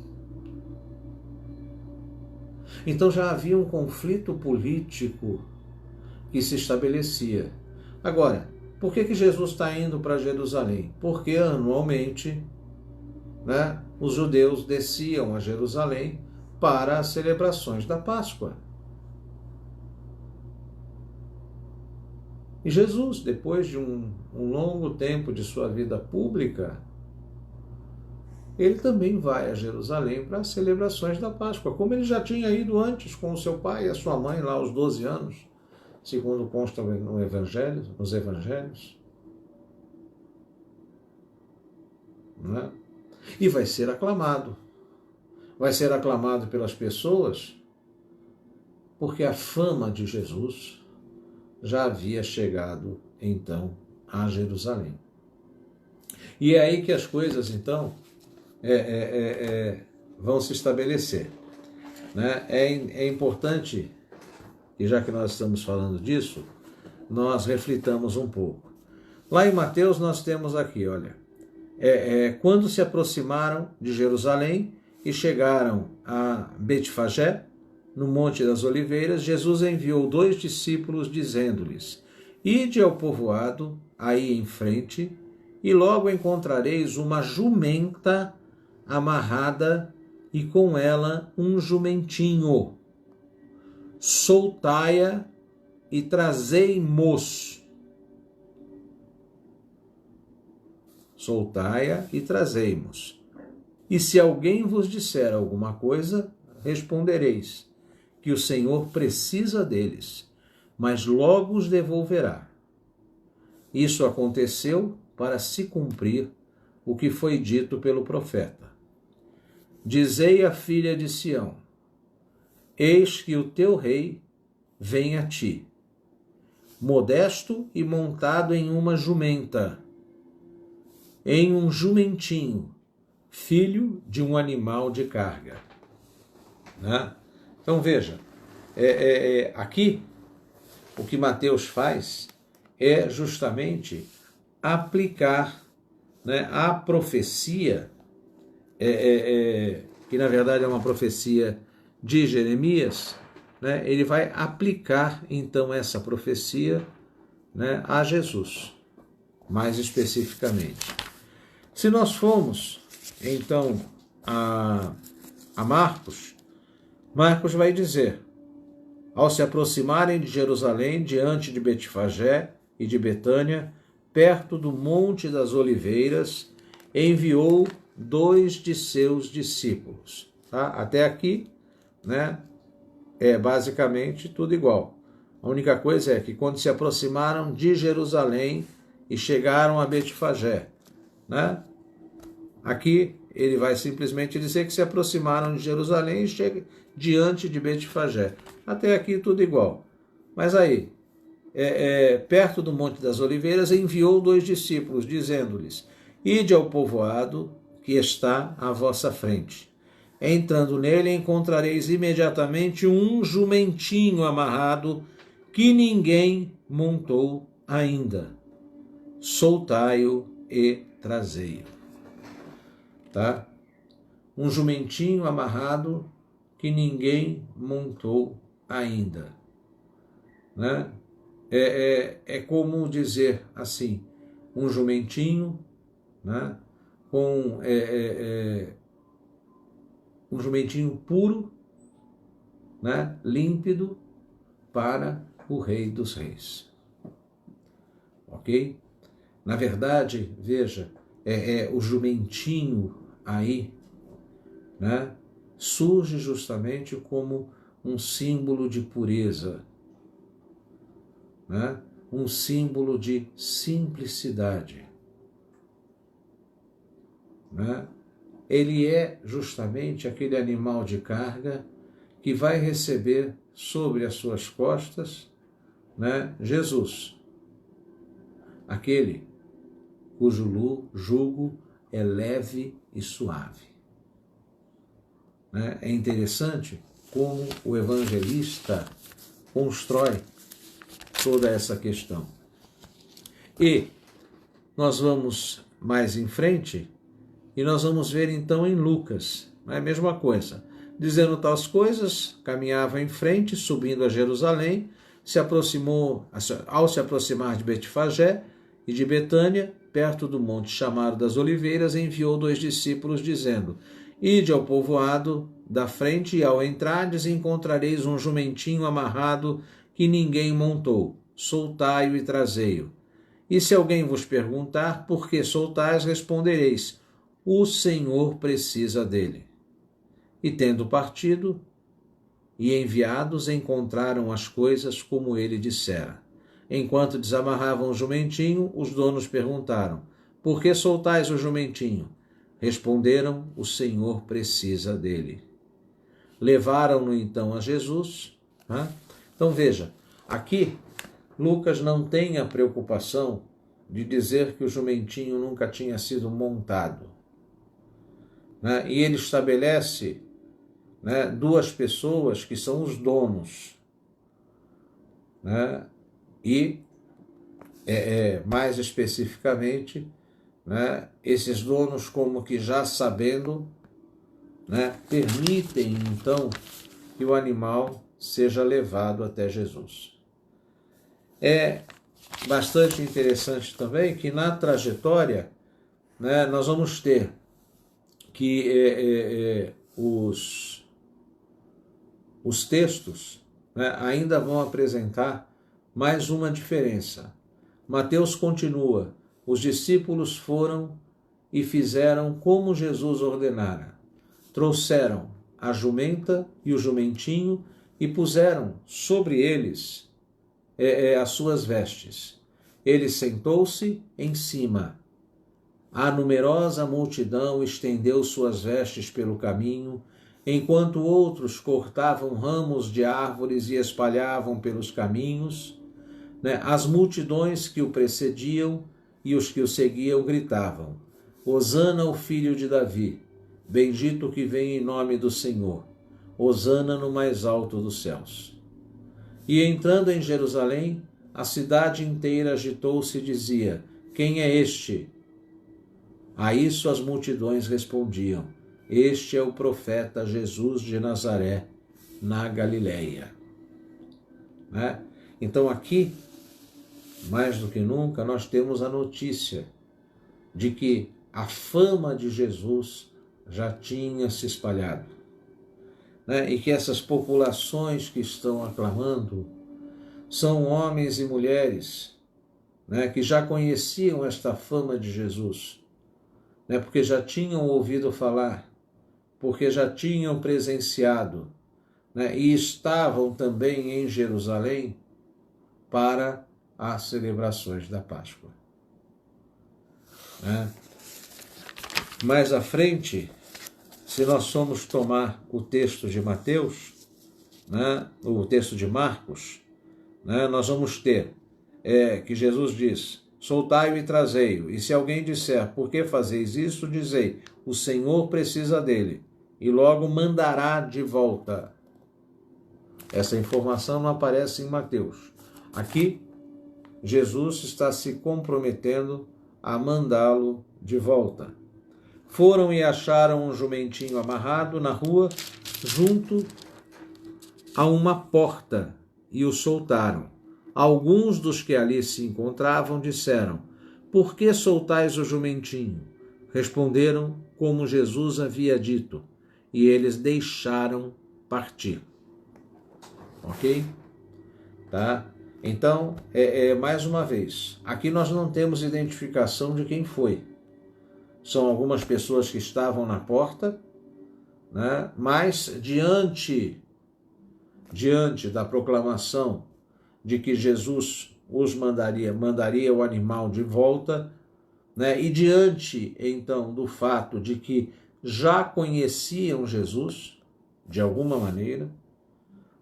Então já havia um conflito político que se estabelecia. Agora, por que Jesus está indo para Jerusalém? Porque anualmente os judeus desciam a Jerusalém para as celebrações da Páscoa. E Jesus, depois de um longo tempo de sua vida pública, ele também vai a Jerusalém para as celebrações da Páscoa, como ele já tinha ido antes com o seu pai e a sua mãe lá aos 12 anos, segundo consta nos evangelhos. E vai ser aclamado. Vai ser aclamado pelas pessoas, porque a fama de Jesus já havia chegado, então, a Jerusalém. E é aí que as coisas, então, vão se estabelecer. É importante, e já que nós estamos falando disso, nós reflitamos um pouco. Lá em Mateus nós temos aqui, olha, quando se aproximaram de Jerusalém e chegaram a Betfagé, no Monte das Oliveiras, Jesus enviou 2 discípulos, dizendo-lhes: Ide ao povoado, aí em frente, e logo encontrareis uma jumenta amarrada e com ela um jumentinho. Soltai-a e trazei-mos. Soltai-a e trazei-mos. E se alguém vos disser alguma coisa, respondereis que o Senhor precisa deles, mas logo os devolverá. Isso aconteceu para se cumprir o que foi dito pelo profeta. Dizei à filha de Sião: Eis que o teu rei vem a ti, modesto e montado em uma jumenta, em um jumentinho, filho de um animal de carga. Então veja, aqui o que Mateus faz é justamente aplicar a profecia, que na verdade é uma profecia de Jeremias, ele vai aplicar então essa profecia a Jesus, mais especificamente. Se nós formos então a Marcos vai dizer: ao se aproximarem de Jerusalém, diante de Betfagé e de Betânia, perto do Monte das Oliveiras, enviou 2 de seus discípulos. Até aqui, é basicamente tudo igual. A única coisa é que quando se aproximaram de Jerusalém e chegaram a Betfagé, aqui ele vai simplesmente dizer que se aproximaram de Jerusalém e chegam diante de Betfagé. Até aqui tudo igual. Mas aí, perto do Monte das Oliveiras, enviou 2 discípulos, dizendo-lhes: Ide ao povoado que está à vossa frente. Entrando nele, encontrareis imediatamente um jumentinho amarrado que ninguém montou ainda. Soltai-o e trazei-o. Um jumentinho amarrado que ninguém montou ainda. Né? É como dizer assim, um jumentinho, né? Com um jumentinho puro, né? Límpido para o Rei dos Reis. Ok? Na verdade, veja, o jumentinho aí, né? Surge justamente como um símbolo de pureza, né? Um símbolo de simplicidade. Né? Ele é justamente aquele animal de carga que vai receber sobre as suas costas, né, Jesus, aquele cujo jugo é leve e suave. Né? É interessante como o evangelista constrói toda essa questão. E nós vamos mais em frente e nós vamos ver então em Lucas, é a mesma coisa. Dizendo tais coisas, caminhava em frente, subindo a Jerusalém, ao se aproximar de Betfagé e de Betânia, perto do monte chamado das Oliveiras, enviou 2 discípulos, dizendo: Ide ao povoado da frente, e ao entrardes encontrareis um jumentinho amarrado que ninguém montou. Soltai-o e trazei-o. E se alguém vos perguntar por que soltais, respondereis: o Senhor precisa dele. E tendo partido e enviados, encontraram as coisas como ele dissera. Enquanto desamarravam o jumentinho, os donos perguntaram: por que soltais o jumentinho? Responderam: o Senhor precisa dele. Levaram-no então a Jesus. Então veja, aqui Lucas não tem a preocupação de dizer que o jumentinho nunca tinha sido montado. Né? E ele estabelece, né, 2 pessoas que são os donos. Né? E, mais especificamente, né, esses donos, como que já sabendo, né, permitem então que o animal seja levado até Jesus. É bastante interessante também que na trajetória, né, nós vamos ter que os textos, né, ainda vão apresentar mais uma diferença. Mateus continua: os discípulos foram e fizeram como Jesus ordenara. Trouxeram a jumenta e o jumentinho e puseram sobre eles as suas vestes. Ele sentou-se em cima. A numerosa multidão estendeu suas vestes pelo caminho, enquanto outros cortavam ramos de árvores e espalhavam pelos caminhos. Né? As multidões que o precediam e os que o seguiam gritavam: Hosana ao filho de Davi, bendito que vem em nome do Senhor, Hosana no mais alto dos céus. E entrando em Jerusalém, a cidade inteira agitou-se e dizia: quem é este? A isso as multidões respondiam: este é o profeta Jesus de Nazaré, na Galileia. Né? Então aqui, mais do que nunca, nós temos a notícia de que a fama de Jesus já tinha se espalhado. Né? E que essas populações que estão aclamando são homens e mulheres, né, que já conheciam esta fama de Jesus, né, porque já tinham ouvido falar, porque já tinham presenciado, né, e estavam também em Jerusalém para as celebrações da Páscoa. Né? Mais à frente, se nós formos tomar o texto de Mateus, né, o texto de Marcos, né, nós vamos ter que Jesus diz: soltai-o e trazei-o. E se alguém disser: por que fazeis isso? Dizei: o Senhor precisa dele, e logo mandará de volta. Essa informação não aparece em Mateus. Aqui, Jesus está se comprometendo a mandá-lo de volta. Foram e acharam um jumentinho amarrado na rua, junto a uma porta e o soltaram. Alguns dos que ali se encontravam disseram: por que soltais o jumentinho? Responderam como Jesus havia dito, e eles deixaram partir. Ok? Tá? Então, mais uma vez, aqui nós não temos identificação de quem foi. São algumas pessoas que estavam na porta, né? Mas diante da proclamação de que Jesus os mandaria o animal de volta, né? E diante, então, do fato de que já conheciam Jesus, de alguma maneira,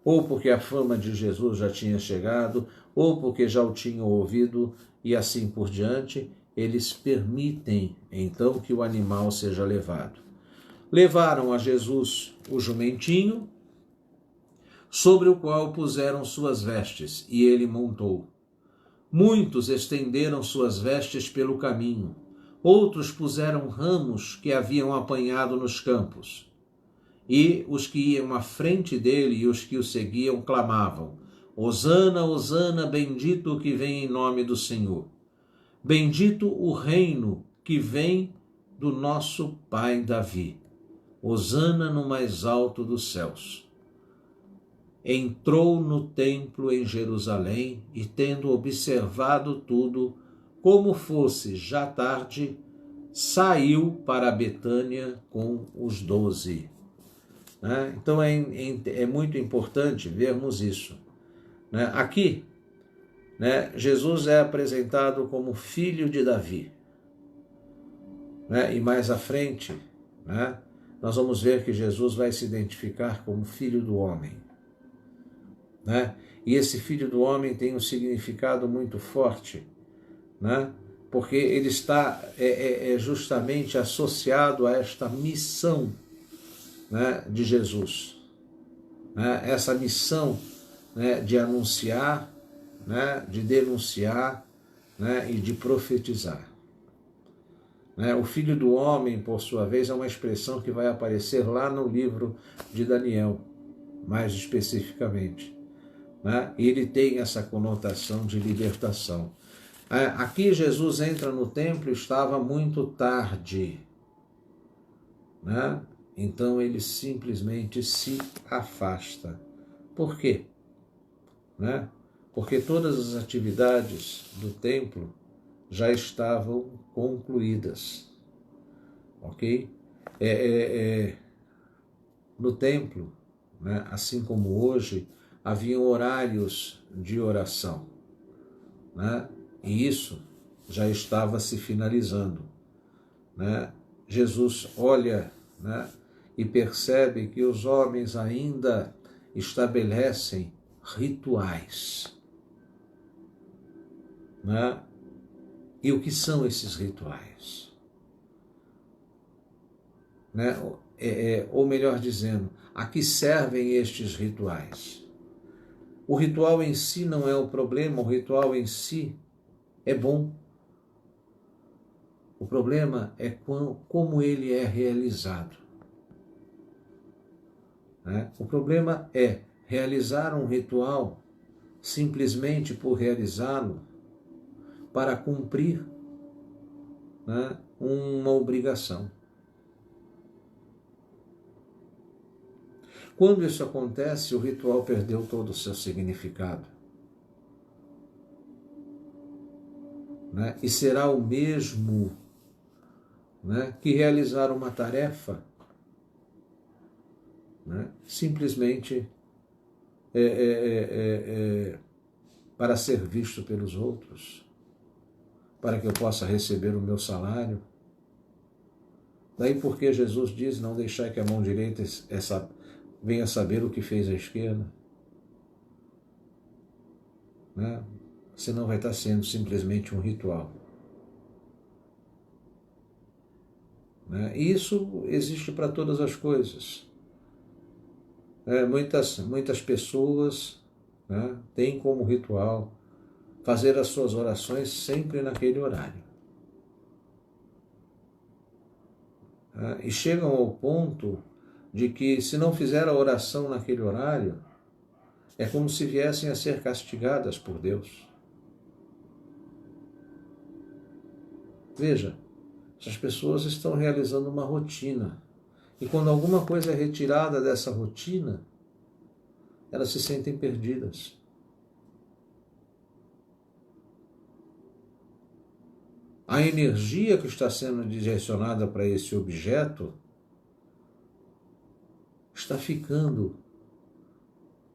ou porque a fama de Jesus já tinha chegado, ou porque já o tinham ouvido, e assim por diante, eles permitem, então, que o animal seja levado. Levaram a Jesus o jumentinho, sobre o qual puseram suas vestes, e ele montou. Muitos estenderam suas vestes pelo caminho, outros puseram ramos que haviam apanhado nos campos. E os que iam à frente dele e os que o seguiam clamavam: Hosana, Hosana, bendito o que vem em nome do Senhor. Bendito o reino que vem do nosso pai Davi. Hosana no mais alto dos céus. Entrou no templo em Jerusalém e, tendo observado tudo, como fosse já tarde, saiu para Betânia com os 12. Então é muito importante vermos isso. Aqui, Jesus é apresentado como filho de Davi. E mais à frente, nós vamos ver que Jesus vai se identificar como filho do homem. E esse filho do homem tem um significado muito forte, porque ele está justamente associado a esta missão, de Jesus. Essa missão, de anunciar, de denunciar, e de profetizar. O filho do homem, por sua vez, é uma expressão que vai aparecer lá no livro de Daniel, mais especificamente. E ele tem essa conotação de libertação. Aqui Jesus entra no templo, estava muito tarde. Então ele simplesmente se afasta. Por quê? Porque todas as atividades do templo já estavam concluídas. Ok? No templo, assim como hoje, haviam horários de oração, e isso já estava se finalizando. Jesus olha, e percebe que os homens ainda estabelecem rituais. E o que são esses rituais? Ou melhor dizendo, a que servem estes rituais? O ritual em si não é o problema, o ritual em si é bom. O problema é como ele é realizado. O problema é realizar um ritual simplesmente por realizá-lo, para cumprir uma obrigação. Quando isso acontece, o ritual perdeu todo o seu significado. E será o mesmo que realizar uma tarefa simplesmente para ser visto pelos outros, para que eu possa receber o meu salário. Daí porque Jesus diz: não deixai que a mão direita venha saber o que fez a esquerda. Senão vai estar sendo simplesmente um ritual. E isso existe para todas as coisas. Muitas pessoas têm como ritual fazer as suas orações sempre naquele horário. E chegam ao ponto de que se não fizer a oração naquele horário, é como se viessem a ser castigadas por Deus. Veja, essas pessoas estão realizando uma rotina. E quando alguma coisa é retirada dessa rotina, elas se sentem perdidas. A energia que está sendo direcionada para esse objeto está ficando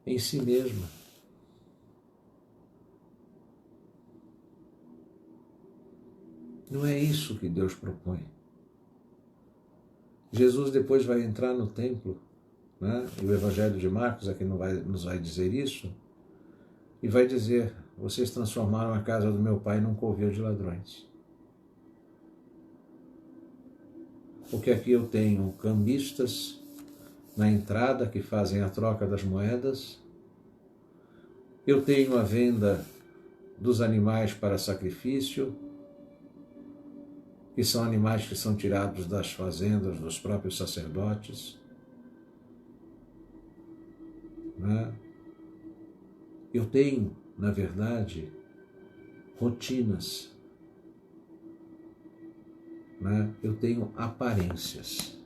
em si mesma. Não é isso que Deus propõe. Jesus depois vai entrar no templo, né? E o Evangelho de Marcos aqui nos vai dizer isso, e vai dizer: vocês transformaram a casa do meu pai num covil de ladrões. Porque aqui eu tenho cambistas na entrada que fazem a troca das moedas, eu tenho a venda dos animais para sacrifício, que são animais que são tirados das fazendas dos próprios sacerdotes, né? Eu tenho, na verdade, rotinas, né? Eu tenho aparências.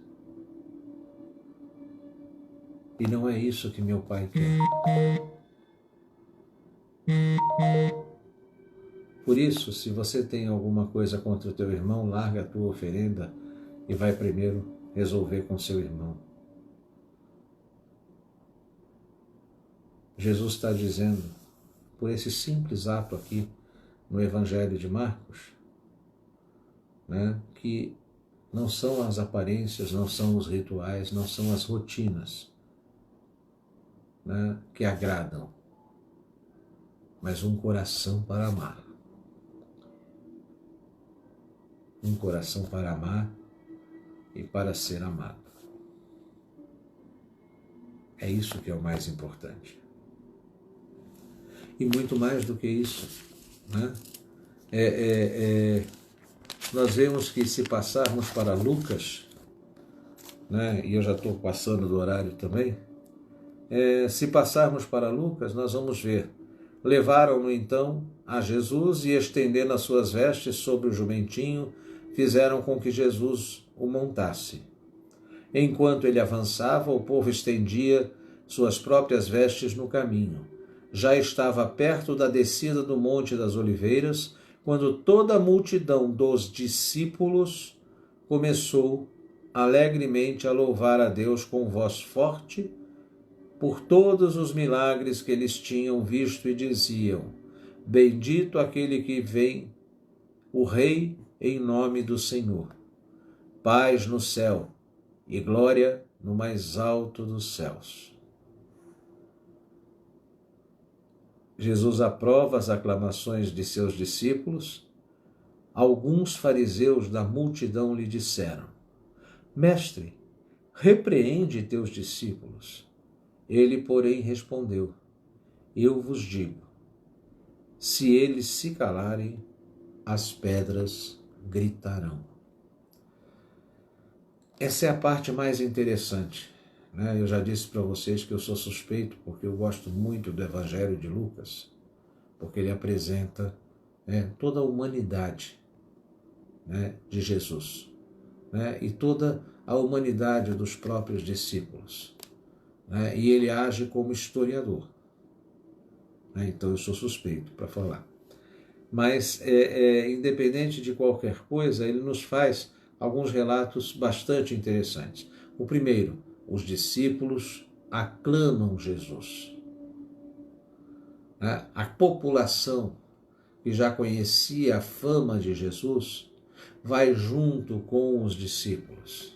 E não é isso que meu pai quer. Por isso, se você tem alguma coisa contra o teu irmão, larga a tua oferenda e vai primeiro resolver com seu irmão. Jesus está dizendo, por esse simples ato aqui no Evangelho de Marcos, né, que não são as aparências, não são os rituais, não são as rotinas, né, que agradam, mas um coração para amar. Um coração para amar e para ser amado. É isso que é o mais importante. E muito mais do que isso, né? Nós vemos que se passarmos para Lucas, né, e eu já estou passando do horário também, se passarmos para Lucas, nós vamos ver: levaram-no então a Jesus e, estendendo as suas vestes sobre o jumentinho, fizeram com que Jesus o montasse. Enquanto ele avançava, o povo estendia suas próprias vestes no caminho. Já estava perto da descida do Monte das Oliveiras, quando toda a multidão dos discípulos começou alegremente a louvar a Deus com voz forte por todos os milagres que eles tinham visto, e diziam: bendito aquele que vem, o Rei, em nome do Senhor. Paz no céu e glória no mais alto dos céus. Jesus aprova as aclamações de seus discípulos. Alguns fariseus da multidão lhe disseram: Mestre, repreende teus discípulos. Ele, porém, respondeu: Eu vos digo, se eles se calarem, as pedras gritarão. Essa é a parte mais interessante, né? Eu já disse para vocês que eu sou suspeito porque eu gosto muito do Evangelho de Lucas, porque ele apresenta, toda a humanidade, né, de Jesus, né, e toda a humanidade dos próprios discípulos, né, e ele age como historiador, né, então eu sou suspeito para falar. Mas, independente de qualquer coisa, ele nos faz alguns relatos bastante interessantes. O primeiro: os discípulos aclamam Jesus. A população que já conhecia a fama de Jesus vai junto com os discípulos.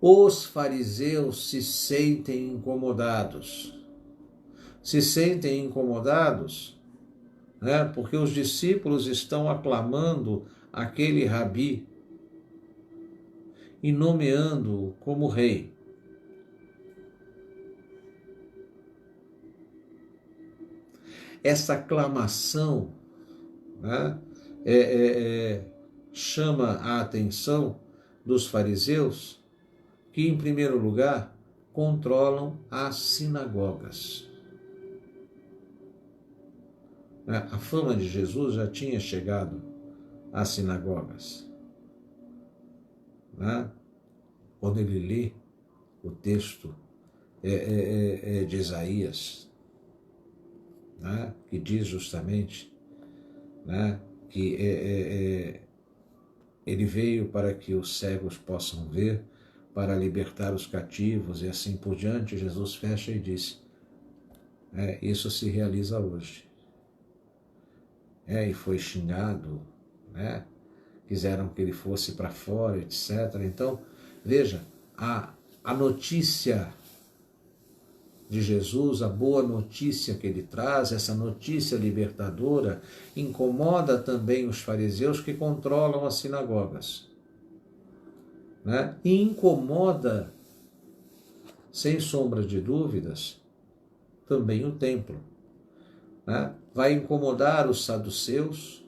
Os fariseus se sentem incomodados. Se sentem incomodados, né, porque os discípulos estão aclamando aquele rabi e nomeando-o como rei. Essa aclamação, né, chama a atenção dos fariseus, que, em primeiro lugar, controlam as sinagogas. A fama de Jesus já tinha chegado às sinagogas. Quando ele lê o texto de Isaías, que diz justamente que ele veio para que os cegos possam ver, para libertar os cativos e assim por diante, Jesus fecha e diz, isso se realiza hoje. E foi xingado, quiseram que ele fosse para fora, etc. Então, veja, a notícia de Jesus, a boa notícia que ele traz, essa notícia libertadora, incomoda também os fariseus que controlam as sinagogas. E incomoda, sem sombra de dúvidas, também o templo. Vai incomodar os saduceus,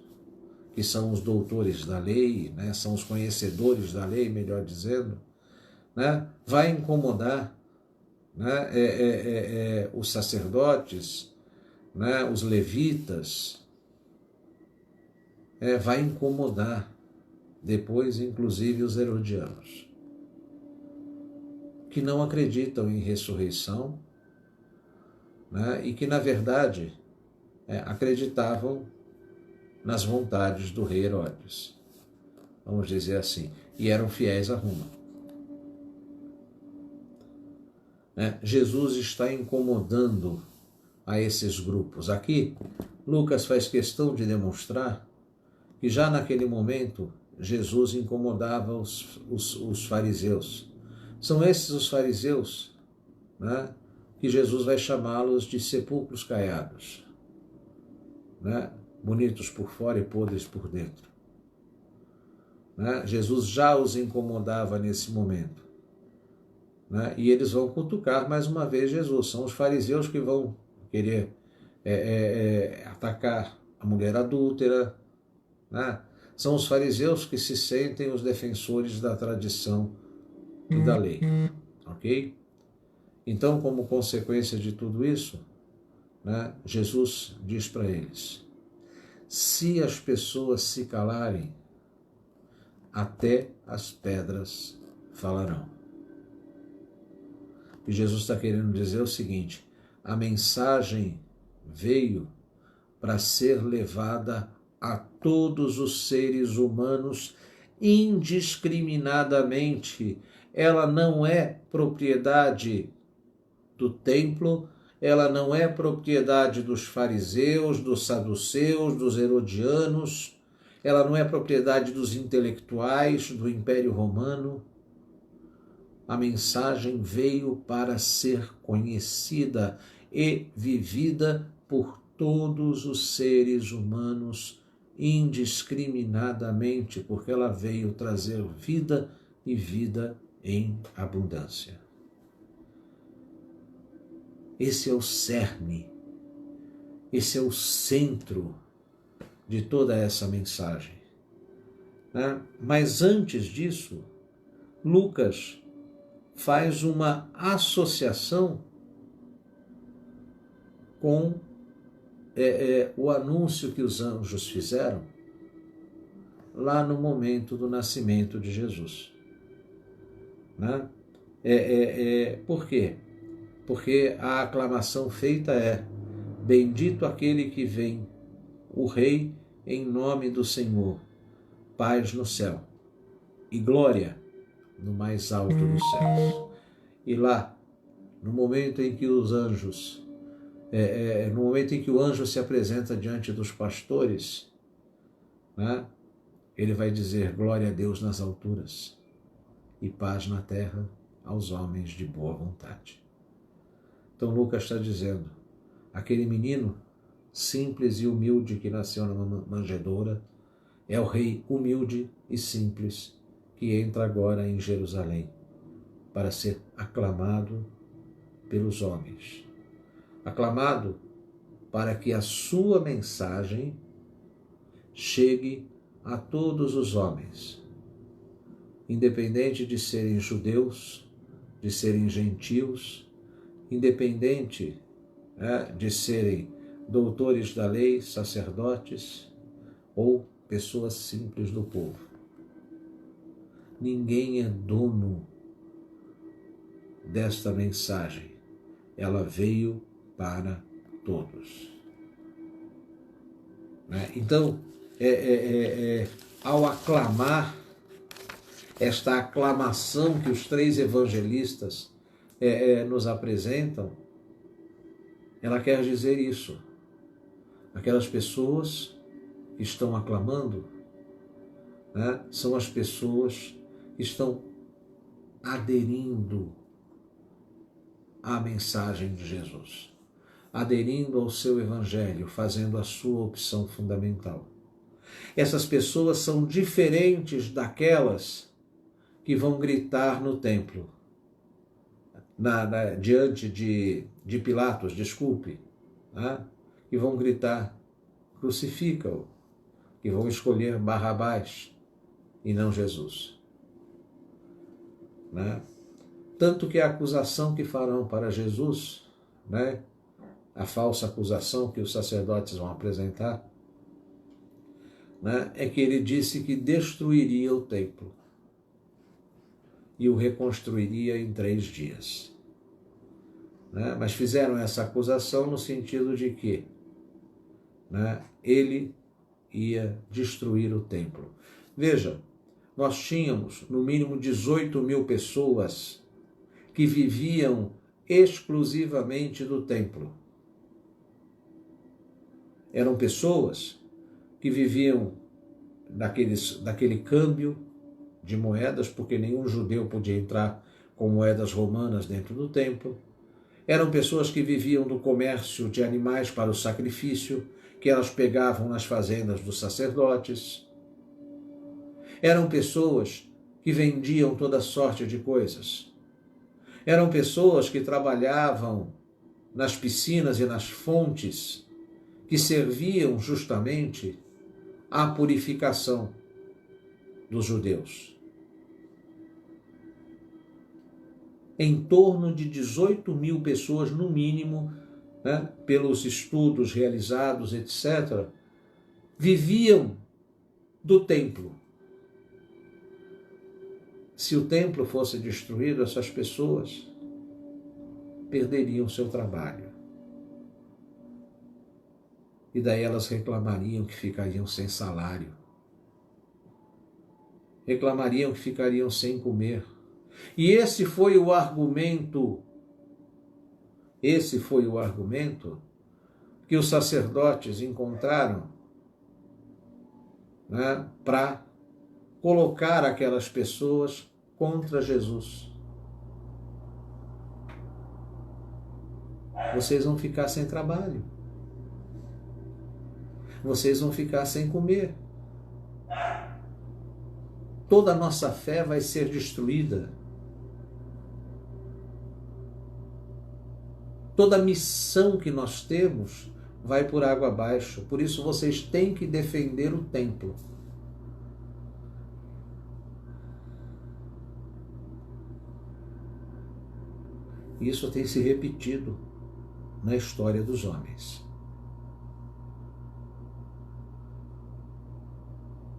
que são os doutores da lei, são os conhecedores da lei, melhor dizendo. Vai incomodar os sacerdotes, os levitas, vai incomodar depois, inclusive, os herodianos, que não acreditam em ressurreição, e que, na verdade, acreditavam nas vontades do rei Herodes, vamos dizer assim, e eram fiéis a Roma. Jesus está incomodando a esses grupos. Aqui, Lucas faz questão de demonstrar que já naquele momento Jesus incomodava os fariseus. São esses os fariseus que Jesus vai chamá-los de sepulcros caiados, bonitos por fora e podres por dentro. Jesus já os incomodava nesse momento. E eles vão cutucar mais uma vez Jesus. São os fariseus que vão querer atacar a mulher adúltera. São os fariseus que se sentem os defensores da tradição e da lei. Ok? Então, como consequência de tudo isso, Jesus diz para eles, se as pessoas se calarem, até as pedras falarão. E Jesus está querendo dizer o seguinte, a mensagem veio para ser levada a todos os seres humanos indiscriminadamente. Ela não é propriedade do templo, ela não é propriedade dos fariseus, dos saduceus, dos herodianos, ela não é propriedade dos intelectuais do Império Romano. A mensagem veio para ser conhecida e vivida por todos os seres humanos indiscriminadamente, porque ela veio trazer vida e vida em abundância. Esse é o cerne, esse é o centro de toda essa mensagem. Mas antes disso, Lucas faz uma associação com o anúncio que os anjos fizeram lá no momento do nascimento de Jesus. Por quê? Porque a aclamação feita é: bendito aquele que vem, o Rei em nome do Senhor, paz no céu e glória no mais alto dos céus. E lá, no momento em que os anjos, no momento em que o anjo se apresenta diante dos pastores, ele vai dizer glória a Deus nas alturas e paz na terra aos homens de boa vontade. Então Lucas está dizendo, aquele menino simples e humilde que nasceu numa manjedoura é o rei humilde e simples que entra agora em Jerusalém para ser aclamado pelos homens. Aclamado para que a sua mensagem chegue a todos os homens, independente de serem judeus de serem gentios, independente de serem doutores da lei, sacerdotes ou pessoas simples do povo. Ninguém é dono desta mensagem. Ela veio para todos. Então, ao aclamar, esta aclamação que os três evangelistas nos apresentam, ela quer dizer isso. Aquelas pessoas que estão aclamando, são as pessoas que estão aderindo à mensagem de Jesus, aderindo ao seu evangelho, fazendo a sua opção fundamental. Essas pessoas são diferentes daquelas que vão gritar no templo, diante de Pilatos, desculpe, que vão gritar, crucifica-o, que vão escolher Barrabás e não Jesus. Tanto que a acusação que farão para Jesus, a falsa acusação que os sacerdotes vão apresentar, é que ele disse que destruiria o templo e o reconstruiria em 3 dias. Mas fizeram essa acusação no sentido de que ele ia destruir o templo. Veja, nós tínhamos no mínimo 18.000 pessoas que viviam exclusivamente do templo. Eram pessoas que viviam daquele câmbio de moedas, porque nenhum judeu podia entrar com moedas romanas dentro do templo. Eram pessoas que viviam do comércio de animais para o sacrifício, que elas pegavam nas fazendas dos sacerdotes. Eram pessoas que vendiam toda sorte de coisas. Eram pessoas que trabalhavam nas piscinas e nas fontes que serviam justamente à purificação dos judeus. Em torno de 18.000 pessoas, no mínimo, pelos estudos realizados, etc., viviam do templo. Se o templo fosse destruído, essas pessoas perderiam seu trabalho. E daí elas reclamariam que ficariam sem salário. Reclamariam que ficariam sem comer. E esse foi o argumento que os sacerdotes encontraram para colocar aquelas pessoas contra Jesus. Vocês vão ficar sem trabalho. Vocês vão ficar sem comer. Toda a nossa fé vai ser destruída. Toda a missão que nós temos vai por água abaixo. Por isso vocês têm que defender o templo. Isso tem se repetido na história dos homens.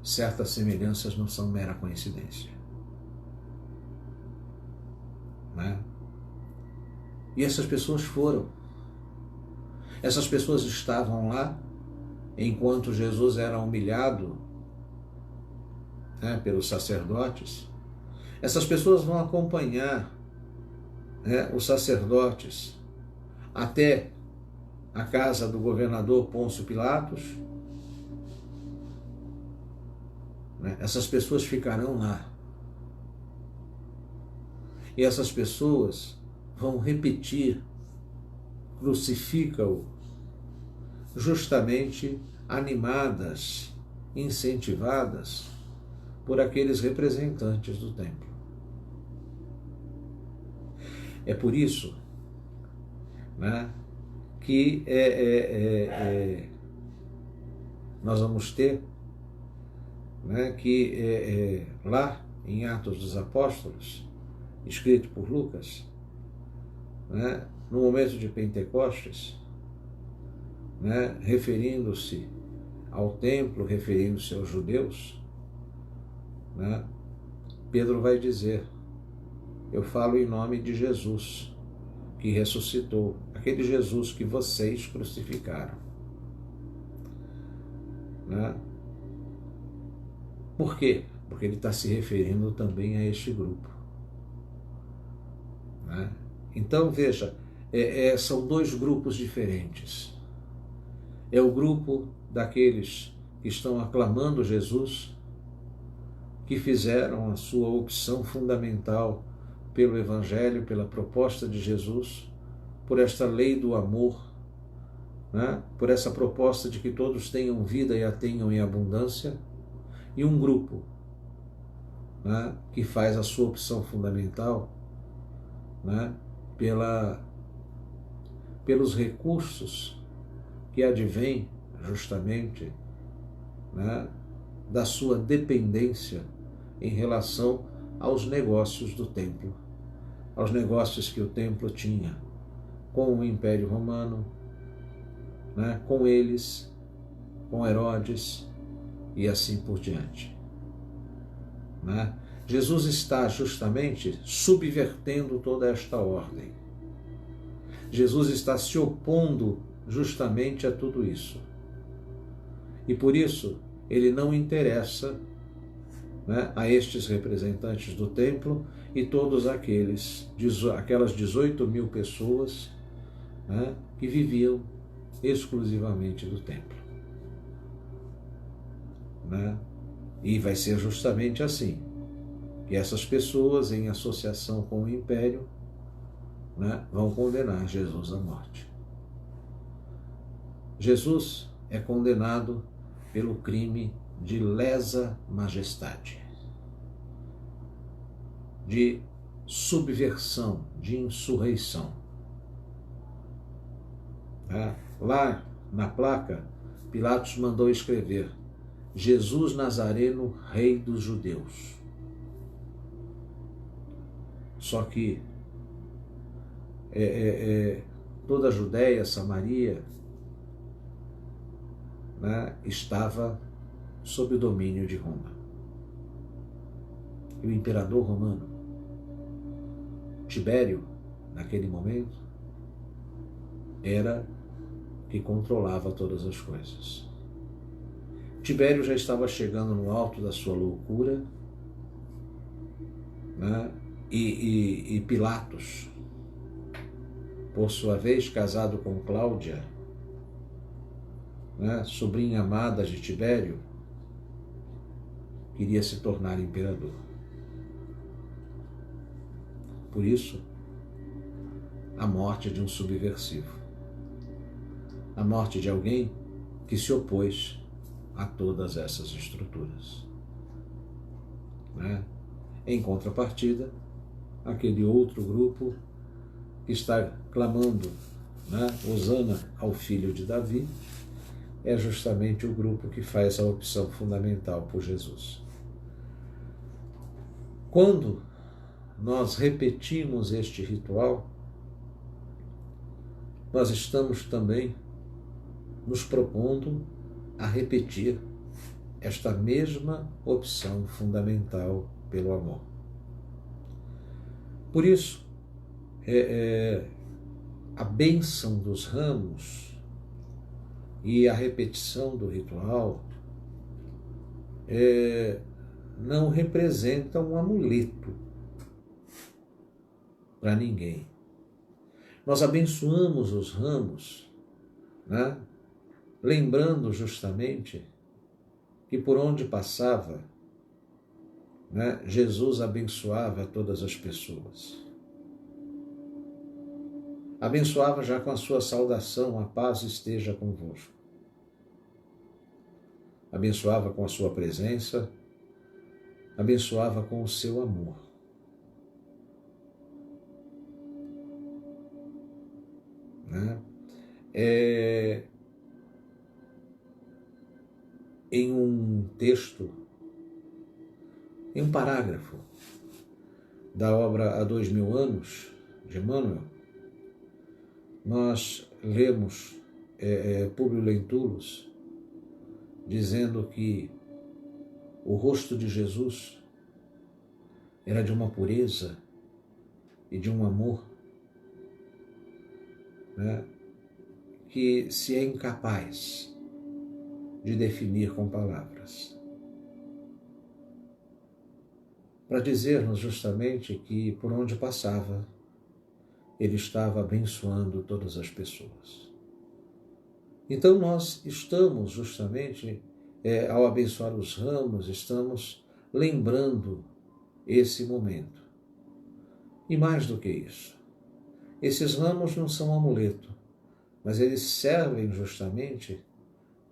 Certas semelhanças não são mera coincidência. E essas pessoas foram. Essas pessoas estavam lá enquanto Jesus era humilhado pelos sacerdotes. Essas pessoas vão acompanhar os sacerdotes até a casa do governador Pôncio Pilatos. Essas pessoas ficarão lá. E essas pessoas vão repetir, crucifica-o, justamente animadas, incentivadas por aqueles representantes do templo. É por isso que nós vamos ter que lá em Atos dos Apóstolos, escrito por Lucas, né, no momento de Pentecostes, né, referindo-se ao templo, referindo-se aos judeus, né, Pedro vai dizer: eu falo em nome de Jesus, que ressuscitou, aquele Jesus que vocês crucificaram. Né? Por quê? Porque ele está se referindo também a este grupo. Né? Então, veja, são dois grupos diferentes. É o grupo daqueles que estão aclamando Jesus, que fizeram a sua opção fundamental pelo Evangelho, pela proposta de Jesus, por esta lei do amor, né? Por essa proposta de que todos tenham vida e a tenham em abundância, e um grupo, né, que faz a sua opção fundamental, né, pelos recursos que advêm justamente, né, da sua dependência em relação aos negócios do templo, aos negócios que o templo tinha com o Império Romano, né, com eles, com Herodes e assim por diante. Né? Jesus está justamente subvertendo toda esta ordem. Jesus está se opondo justamente a tudo isso. E por isso ele não interessa, né, a estes representantes do templo e todos aquelas 18.000 pessoas, né, que viviam exclusivamente do templo. Né? E vai ser justamente assim que essas pessoas, em associação com o império, né, vão condenar Jesus à morte. Jesus é condenado pelo crime de lesa majestade, de subversão, de insurreição. Lá na placa, Pilatos mandou escrever: Jesus Nazareno, Rei dos Judeus. Só que toda a Judéia, Samaria, né, estava sob o domínio de Roma. E o imperador romano, Tibério, naquele momento, era que controlava todas as coisas. Tibério já estava chegando no alto da sua loucura, né? E Pilatos, por sua vez, casado com Cláudia, né, sobrinha amada de Tibério, queria se tornar imperador. Por isso, a morte de um subversivo, a morte de alguém que se opôs a todas essas estruturas. Né? Em contrapartida, aquele outro grupo que está clamando, né, Hosana ao filho de Davi, é justamente o grupo que faz a opção fundamental por Jesus. Quando nós repetimos este ritual, nós estamos também nos propondo a repetir esta mesma opção fundamental pelo amor. Por isso, a bênção dos ramos e a repetição do ritual não representa um amuleto para ninguém. Nós abençoamos os ramos, né, lembrando justamente que por onde passava, né, Jesus abençoava todas as pessoas. Abençoava já com a sua saudação: a paz esteja convosco. Abençoava com a sua presença, abençoava com o seu amor. Né? Em um texto, em um parágrafo da obra Há 2000 anos, de Emmanuel, nós lemos Públio Lentulus dizendo que o rosto de Jesus era de uma pureza e de um amor, né, que se é incapaz de definir com palavras. Para dizer-nos justamente que por onde passava, ele estava abençoando todas as pessoas. Então nós estamos justamente, ao abençoar os ramos, estamos lembrando esse momento. E mais do que isso, esses ramos não são amuleto, mas eles servem justamente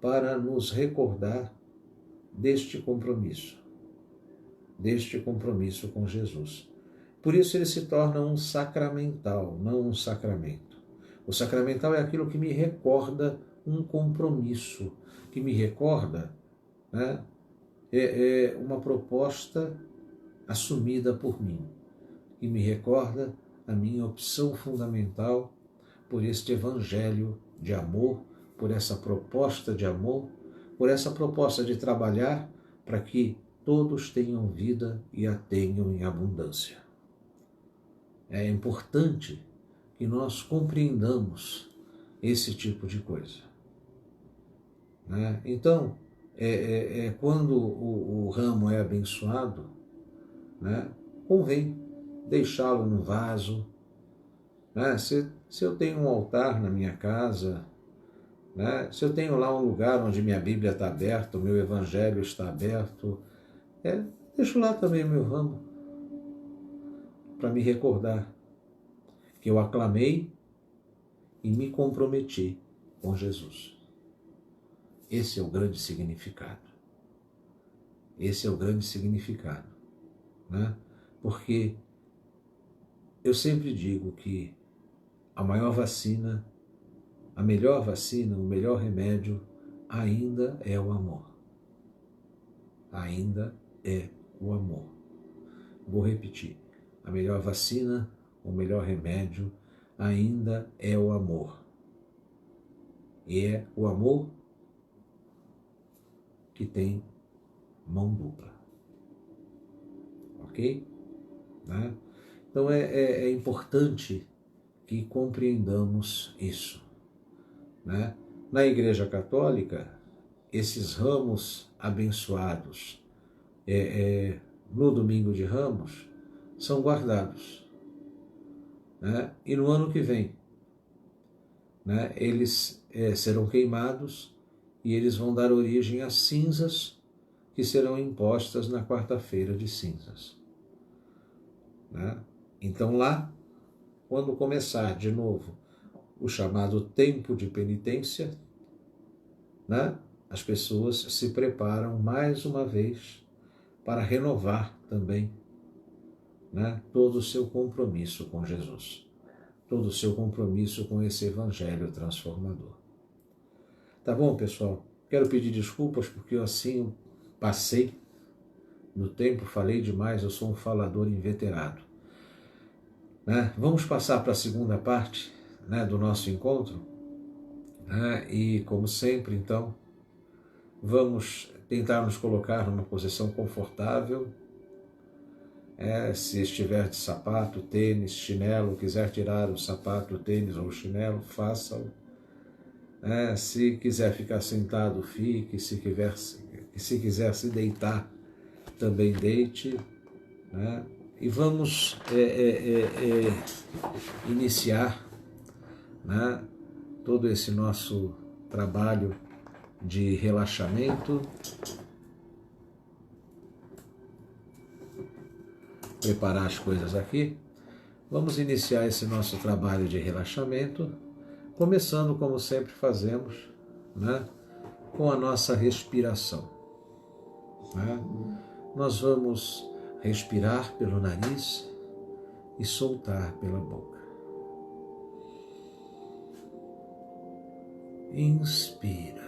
para nos recordar deste compromisso com Jesus. Por isso ele se torna um sacramental, não um sacramento. O sacramental é aquilo que me recorda um compromisso, que me recorda, né, uma proposta assumida por mim, que me recorda a minha opção fundamental por este evangelho de amor, por essa proposta de amor, por essa proposta de trabalhar para que todos tenham vida e a tenham em abundância. É importante que nós compreendamos esse tipo de coisa, né? Então, quando o ramo é abençoado, né, convém deixá-lo no vaso, né? Se eu tenho um altar na minha casa, né, se eu tenho lá um lugar onde minha Bíblia está aberta, o meu Evangelho está aberto, deixo lá também o meu ramo, para me recordar que eu aclamei e me comprometi com Jesus. Esse é o grande significado. Esse é o grande significado, né? Porque eu sempre digo que a maior vacina, a melhor vacina, o melhor remédio ainda é o amor. Ainda é o amor. Vou repetir. A melhor vacina, o melhor remédio ainda é o amor. E é o amor que tem mão dupla. Ok? Né? Então é importante que compreendamos isso, né? Na Igreja Católica, esses ramos abençoados no Domingo de Ramos são guardados, né? E no ano que vem, né, eles serão queimados e eles vão dar origem às cinzas que serão impostas na quarta-feira de cinzas, né? Então lá, quando começar de novo o chamado tempo de penitência, né, as pessoas se preparam mais uma vez para renovar também, né, todo o seu compromisso com Jesus, todo o seu compromisso com esse evangelho transformador. Tá bom, pessoal? Quero pedir desculpas porque eu assim passei no tempo, falei demais, eu sou um falador inveterado, né? Vamos passar para a segunda parte, né, do nosso encontro, né? E como sempre, então, vamos tentar nos colocar numa posição confortável. Se estiver de sapato, tênis, chinelo, quiser tirar o sapato, o tênis ou o chinelo, faça-o. Se quiser ficar sentado, fique. Se quiser se deitar, também deite, né? E vamos iniciar, né, todo esse nosso trabalho de relaxamento. Preparar as coisas aqui. Vamos iniciar esse nosso trabalho de relaxamento, começando, como sempre fazemos, né, com a nossa respiração, né? Nós vamos respirar pelo nariz e soltar pela boca. Inspira,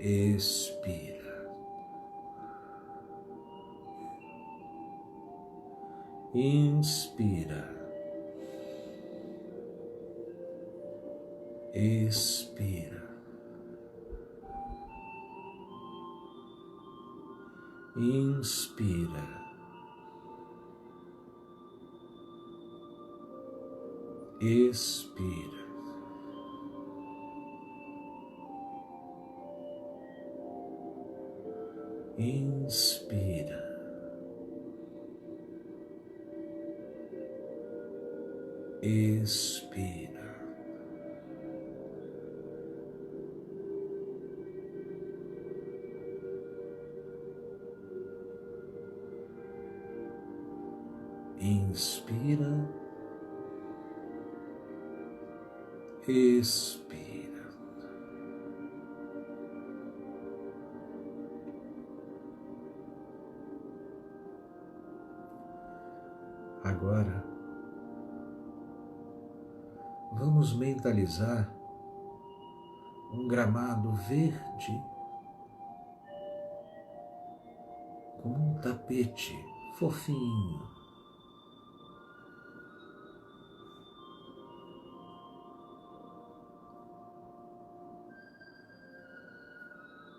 expira. Inspira. Expira. Inspira. Expira. Inspira. Expira. Inspira, expira. Agora, vamos mentalizar um gramado verde como um tapete fofinho.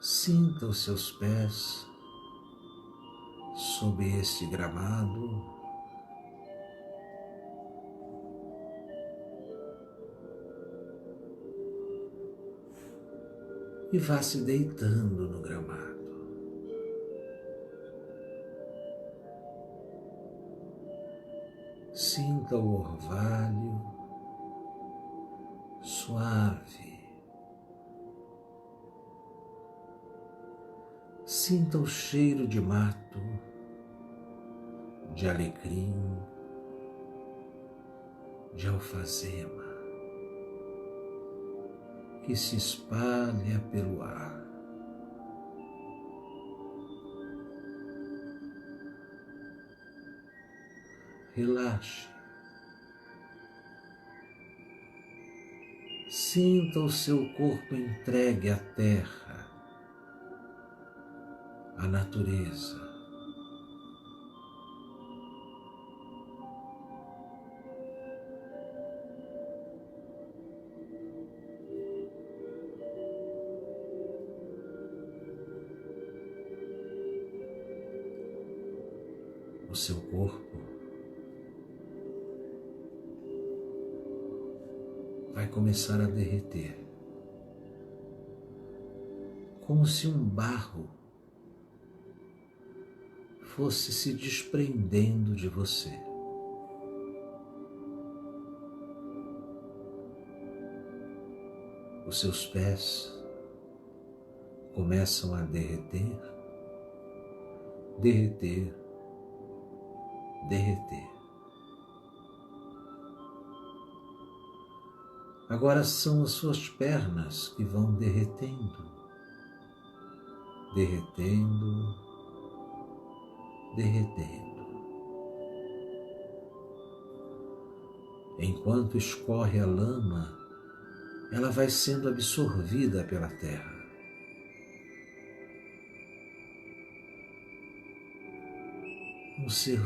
Sinta os seus pés sob esse gramado e vá se deitando no gramado. Sinta o orvalho suave. Sinta o cheiro de mato, de alecrim, de alfazema, que se espalha pelo ar. Relaxe. Sinta o seu corpo entregue à terra, à natureza. O seu corpo vai começar a derreter, como se um barro fosse se desprendendo de você. Os seus pés começam a derreter, derreter, derreter. Agora são as suas pernas que vão derretendo, derretendo, derretendo. Enquanto escorre a lama, ela vai sendo absorvida pela terra. Um ser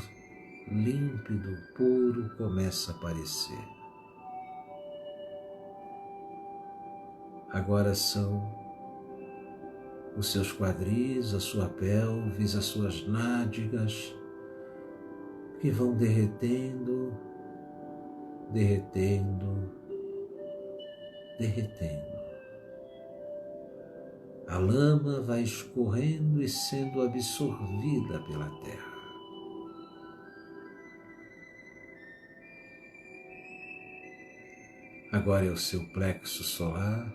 límpido, puro começa a aparecer. Agora são os seus quadris, a sua pelvis, as suas nádegas, que vão derretendo, derretendo, derretendo. A lama vai escorrendo e sendo absorvida pela terra. Agora é o seu plexo solar,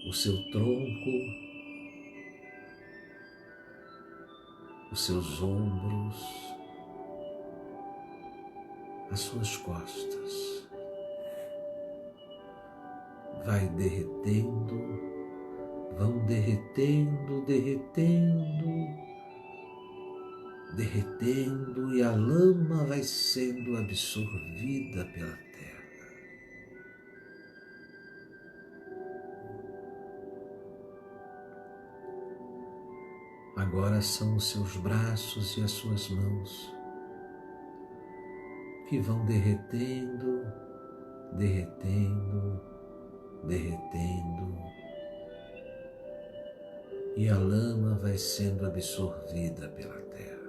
o seu tronco, os seus ombros, as suas costas. Vai derretendo, vão derretendo, derretendo, derretendo, e a lama vai sendo absorvida pela terra. Agora são os seus braços e as suas mãos que vão derretendo, derretendo, derretendo, e a lama vai sendo absorvida pela terra.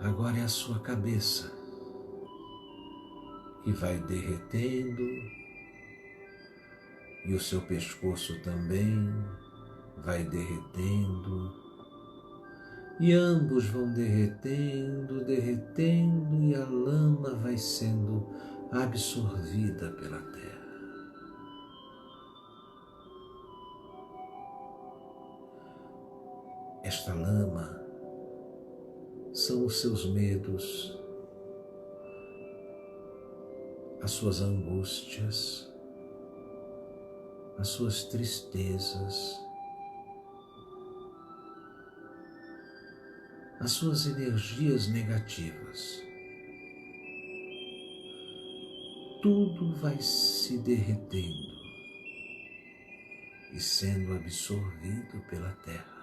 Agora é a sua cabeça que vai derretendo, e o seu pescoço também vai derretendo, e ambos vão derretendo, derretendo, e a lama vai sendo absorvida pela terra. Esta lama são os seus medos, as suas angústias, as suas tristezas, as suas energias negativas. Tudo vai se derretendo e sendo absorvido pela terra.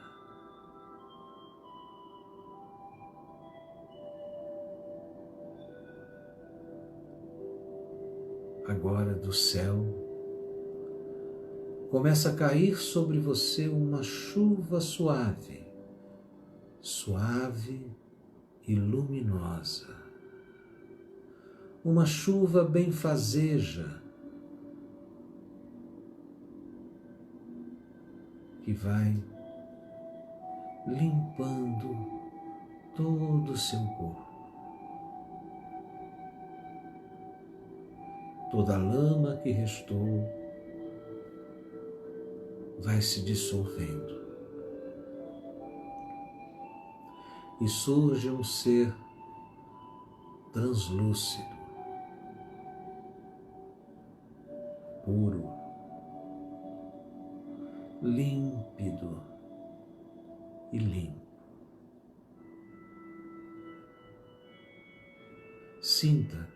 Agora do céu começa a cair sobre você uma chuva suave, suave e luminosa. Uma chuva benfazeja que vai limpando todo o seu corpo. Toda a lama que restou vai se dissolvendo e surge um ser translúcido, puro, límpido e limpo. Sinta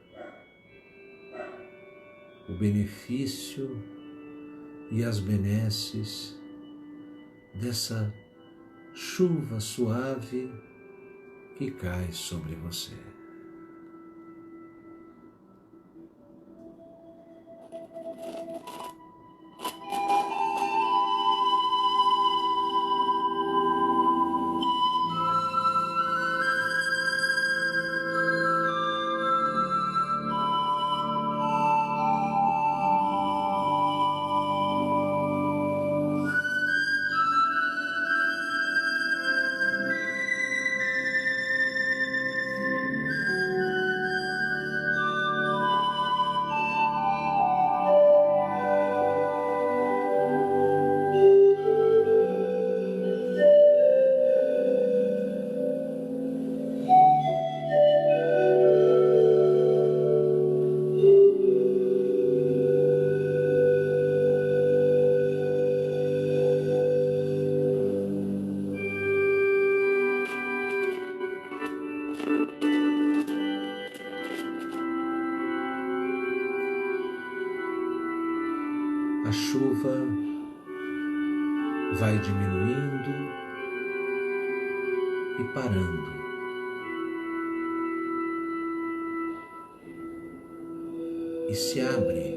o benefício e as benesses dessa chuva suave que cai sobre você. A chuva vai diminuindo e parando. E se abre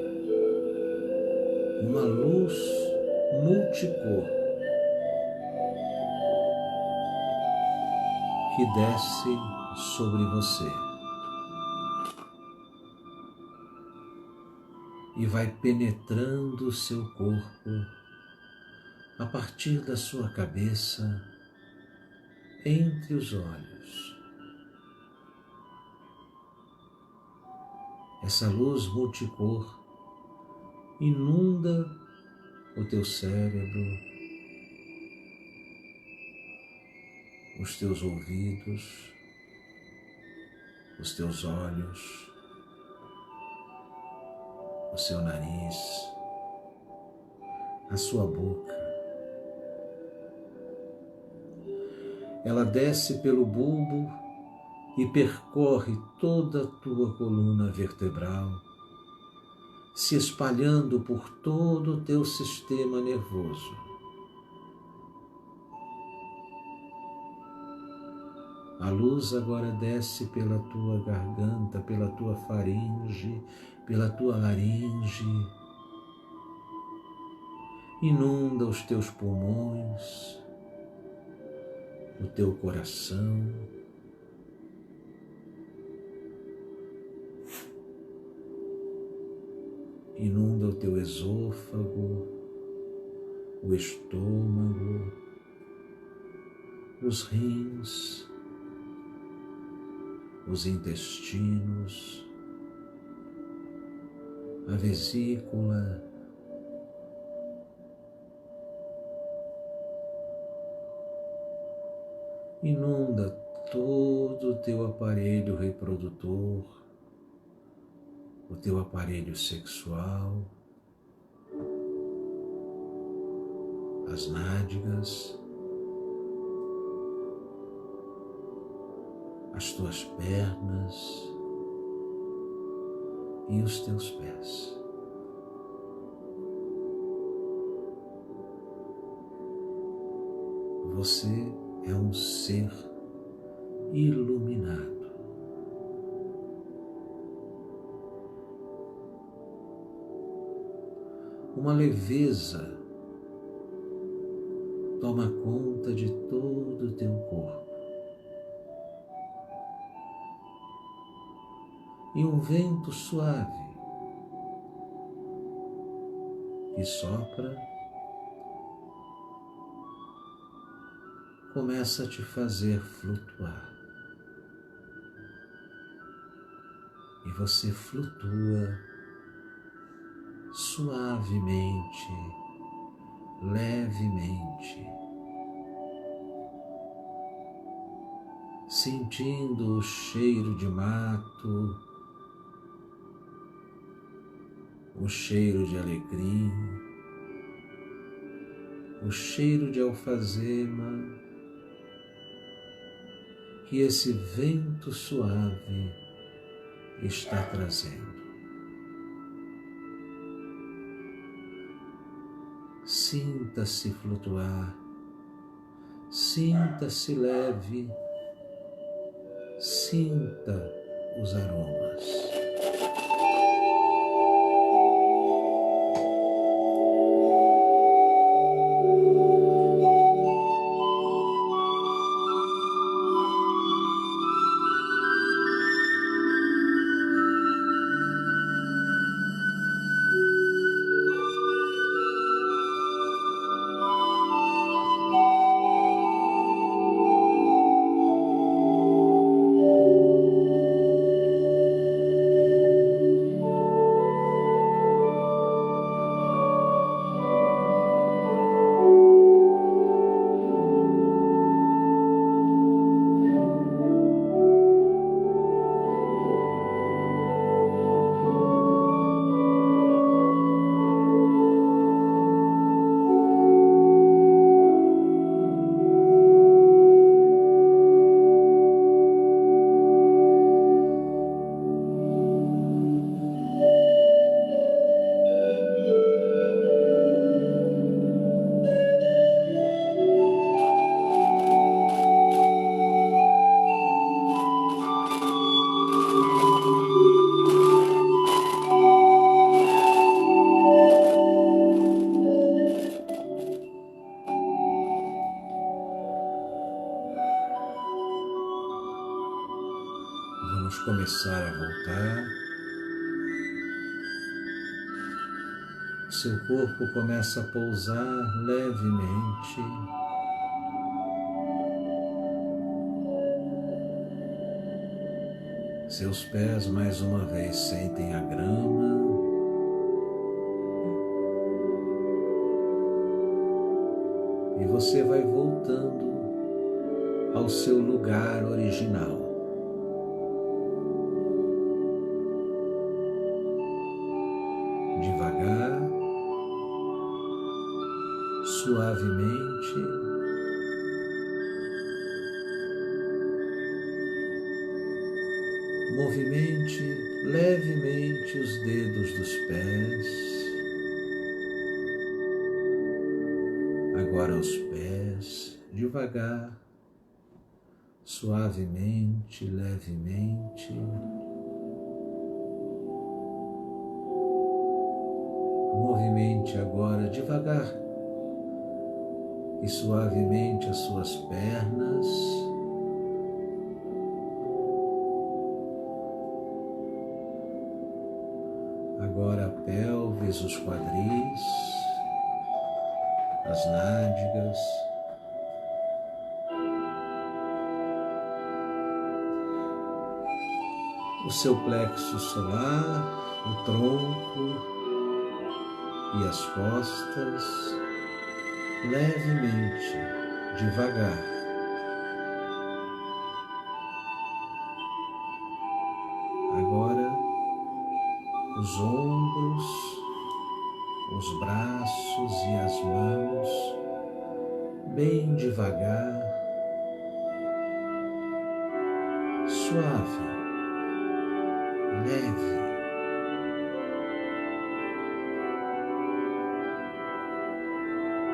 uma luz multicor que desce sobre você e vai penetrando o seu corpo a partir da sua cabeça, entre os olhos. Essa luz multicor inunda o teu cérebro, os teus ouvidos, os teus olhos, o seu nariz, a sua boca. Ela desce pelo bulbo e percorre toda a tua coluna vertebral, se espalhando por todo o teu sistema nervoso. A luz agora desce pela tua garganta, pela tua faringe, pela tua laringe. Inunda os teus pulmões, o teu coração. Inunda o teu esôfago, o estômago, os rins, os intestinos, a vesícula, inunda todo o teu aparelho reprodutor, o teu aparelho sexual, as nádegas, as tuas pernas e os teus pés. Você é um ser iluminado. Uma leveza toma conta de todo o teu corpo. E um vento suave que sopra começa a te fazer flutuar. E você flutua suavemente, levemente, sentindo o cheiro de mato, o cheiro de alecrim, o cheiro de alfazema que esse vento suave está trazendo. Sinta-se flutuar, sinta-se leve, sinta os aromas. Vamos começar a voltar. Seu corpo começa a pousar levemente. Seus pés mais uma vez sentem a grama. E você vai voltando ao seu lugar original. Devagar, suavemente, movimente levemente os dedos dos pés. Agora os pés, devagar, suavemente, levemente. Movimente agora devagar e suavemente as suas pernas. Agora a pelvis, os quadris, as nádegas. O seu plexo solar, o tronco e as costas, levemente, devagar. Agora, os ombros, os braços e as mãos, bem devagar, suave, leve.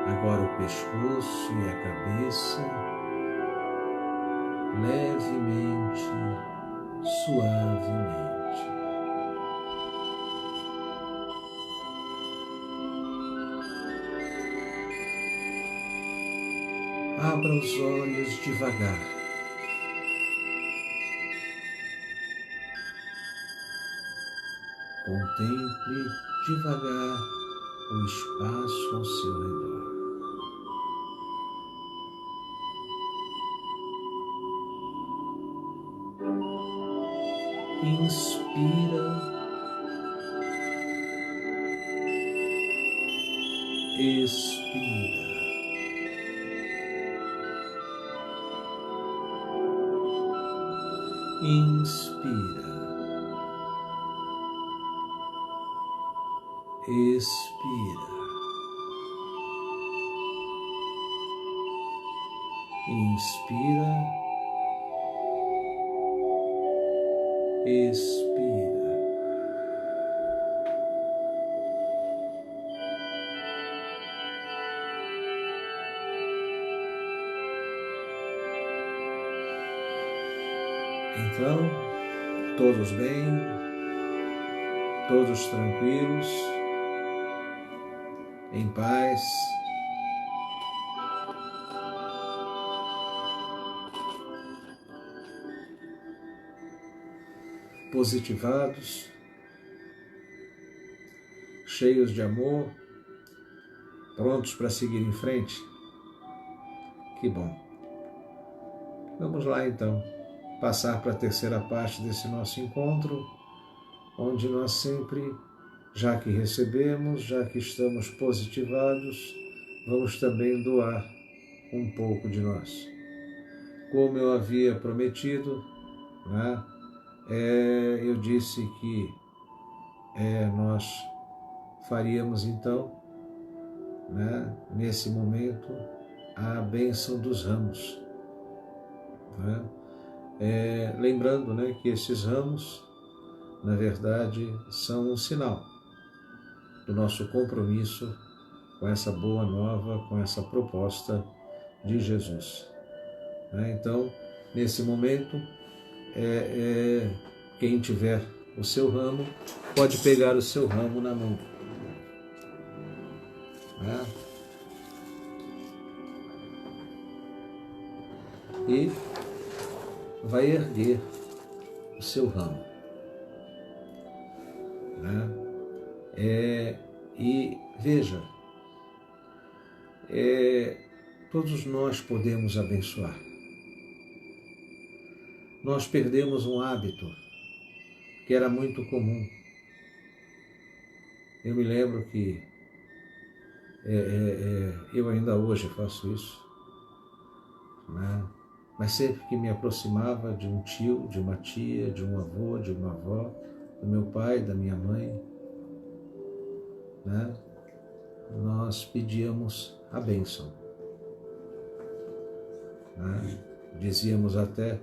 Agora o pescoço e a cabeça, levemente, suavemente. Abra os olhos devagar. Contemple devagar o espaço ao seu redor. Inspira, expira. Inspira, expira. Inspira, expira. Então, todos bem, todos tranquilos, em paz. Positivados, cheios de amor, prontos para seguir em frente? Que bom. Vamos lá então, passar para a terceira parte desse nosso encontro, onde nós sempre, já que recebemos, já que estamos positivados, vamos também doar um pouco de nós. Como eu havia prometido, né? Eu disse que nós faríamos então, né, nesse momento, a bênção dos ramos. Né? Lembrando, né, que esses ramos, na verdade, são um sinal do nosso compromisso com essa boa nova, com essa proposta de Jesus. Né? Então, nesse momento, quem tiver o seu ramo, pode pegar o seu ramo na mão. Né? E vai erguer o seu ramo. Né? E veja, todos nós podemos abençoar. Nós perdemos um hábito que era muito comum. Eu me lembro que eu ainda hoje faço isso, né? Mas sempre que me aproximava de um tio, de uma tia, de um avô, de uma avó, do meu pai, da minha mãe, né? Nós pedíamos a bênção. Né? Dizíamos até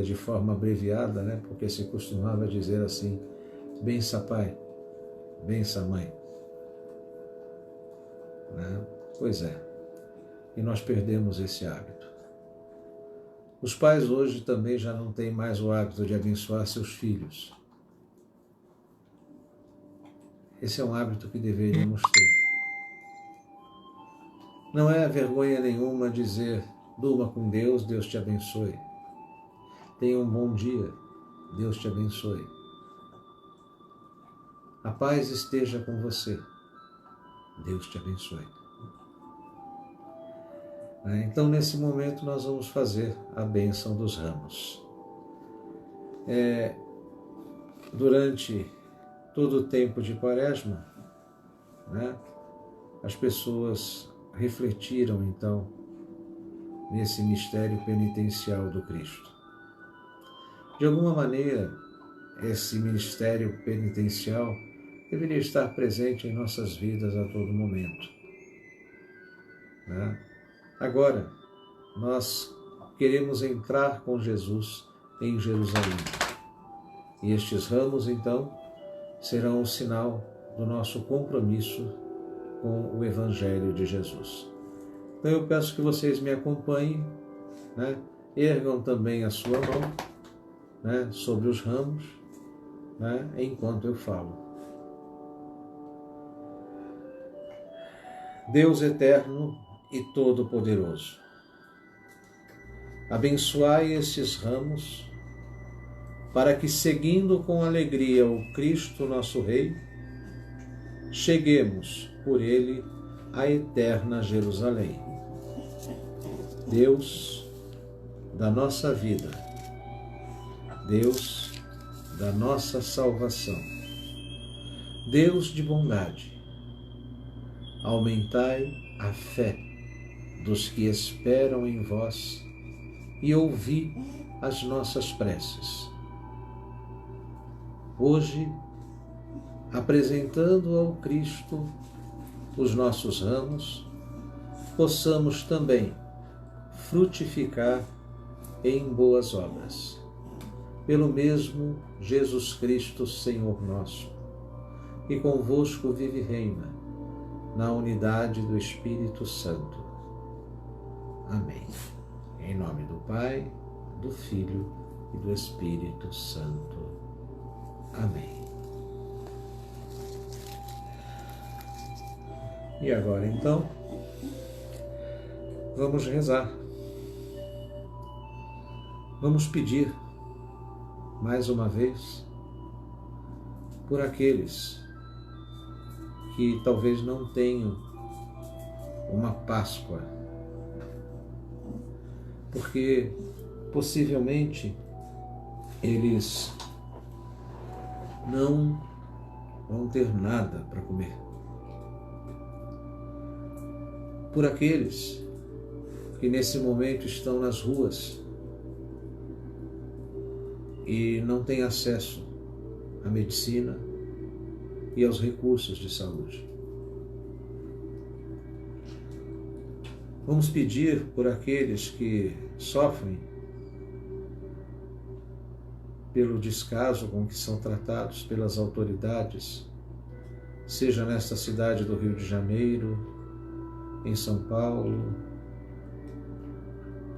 de forma abreviada, né? Porque se costumava dizer assim: bença pai, bença mãe. Né? Pois é, e nós perdemos esse hábito. Os pais hoje também já não têm mais o hábito de abençoar seus filhos. Esse é um hábito que deveríamos ter. Não é vergonha nenhuma dizer: durma com Deus, Deus te abençoe. Tenha um bom dia, Deus te abençoe. A paz esteja com você, Deus te abençoe. Então, nesse momento, nós vamos fazer a bênção dos ramos. Durante todo o tempo de Quaresma, as pessoas refletiram, então, nesse mistério penitencial do Cristo. De alguma maneira, esse mistério penitencial deveria estar presente em nossas vidas a todo momento. Agora, nós queremos entrar com Jesus em Jerusalém. E estes ramos, então, serão o sinal do nosso compromisso com o Evangelho de Jesus. Então eu peço que vocês me acompanhem, ergam também a sua mão sobre os ramos, enquanto eu falo. Deus eterno e todo-poderoso, abençoai estes ramos, para que, seguindo com alegria o Cristo nosso Rei, cheguemos por ele à eterna Jerusalém. Deus da nossa vida, Deus da nossa salvação, Deus de bondade, aumentai a fé dos que esperam em vós e ouvi as nossas preces. Hoje, apresentando ao Cristo os nossos ramos, possamos também frutificar em boas obras. Pelo mesmo Jesus Cristo, Senhor nosso, que convosco vive e reina, na unidade do Espírito Santo. Amém. Em nome do Pai, do Filho e do Espírito Santo. Amém. E agora, então, vamos rezar. Vamos pedir, mais uma vez, por aqueles que talvez não tenham uma Páscoa, porque possivelmente eles não vão ter nada para comer. Por aqueles que nesse momento estão nas ruas e não têm acesso à medicina e aos recursos de saúde. Vamos pedir por aqueles que sofrem pelo descaso com que são tratados pelas autoridades, seja nesta cidade do Rio de Janeiro, em São Paulo,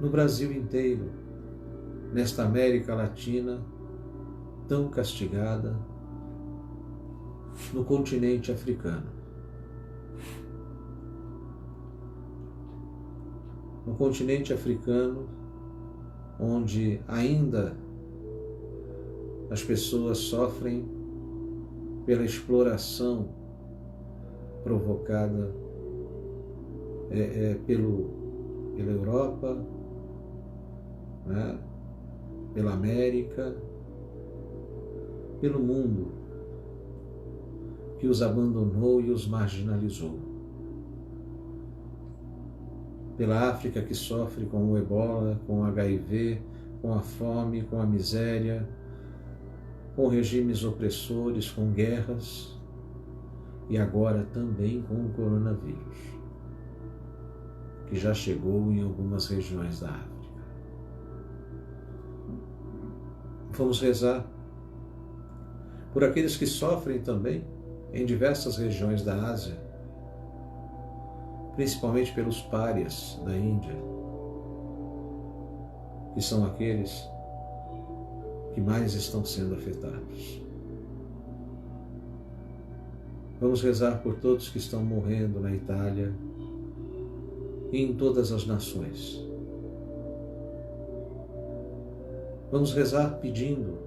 no Brasil inteiro, nesta América Latina tão castigada, no continente africano. No continente africano, onde ainda as pessoas sofrem pela exploração provocada pela Europa, pela América, pelo mundo que os abandonou e os marginalizou. Pela África, que sofre com o Ebola, com o HIV, com a fome, com a miséria, com regimes opressores, com guerras e agora também com o coronavírus, que já chegou em algumas regiões da África. Vamos rezar por aqueles que sofrem também em diversas regiões da Ásia, principalmente pelos párias da Índia, que são aqueles que mais estão sendo afetados. Vamos rezar por todos que estão morrendo na Itália e em todas as nações. Vamos rezar pedindo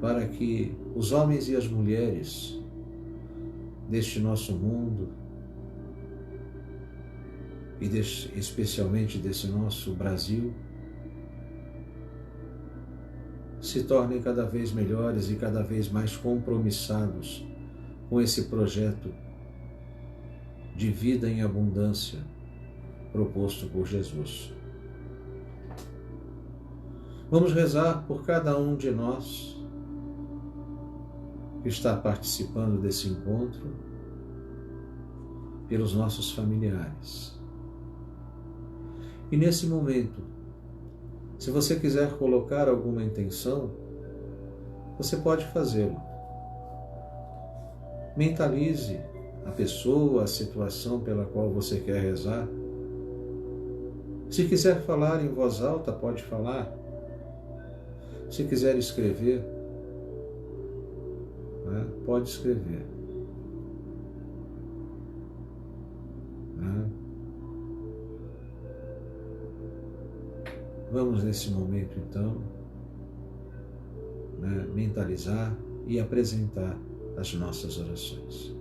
para que os homens e as mulheres deste nosso mundo e especialmente desse nosso Brasil se tornem cada vez melhores e cada vez mais compromissados com esse projeto de vida em abundância proposto por Jesus. Vamos rezar por cada um de nós que está participando desse encontro, pelos nossos familiares. E nesse momento, se você quiser colocar alguma intenção, você pode fazê-lo. Mentalize a pessoa, a situação pela qual você quer rezar. Se quiser falar em voz alta, pode falar. Se quiser escrever, né, pode escrever. Né? Vamos nesse momento, então, né, mentalizar e apresentar as nossas orações.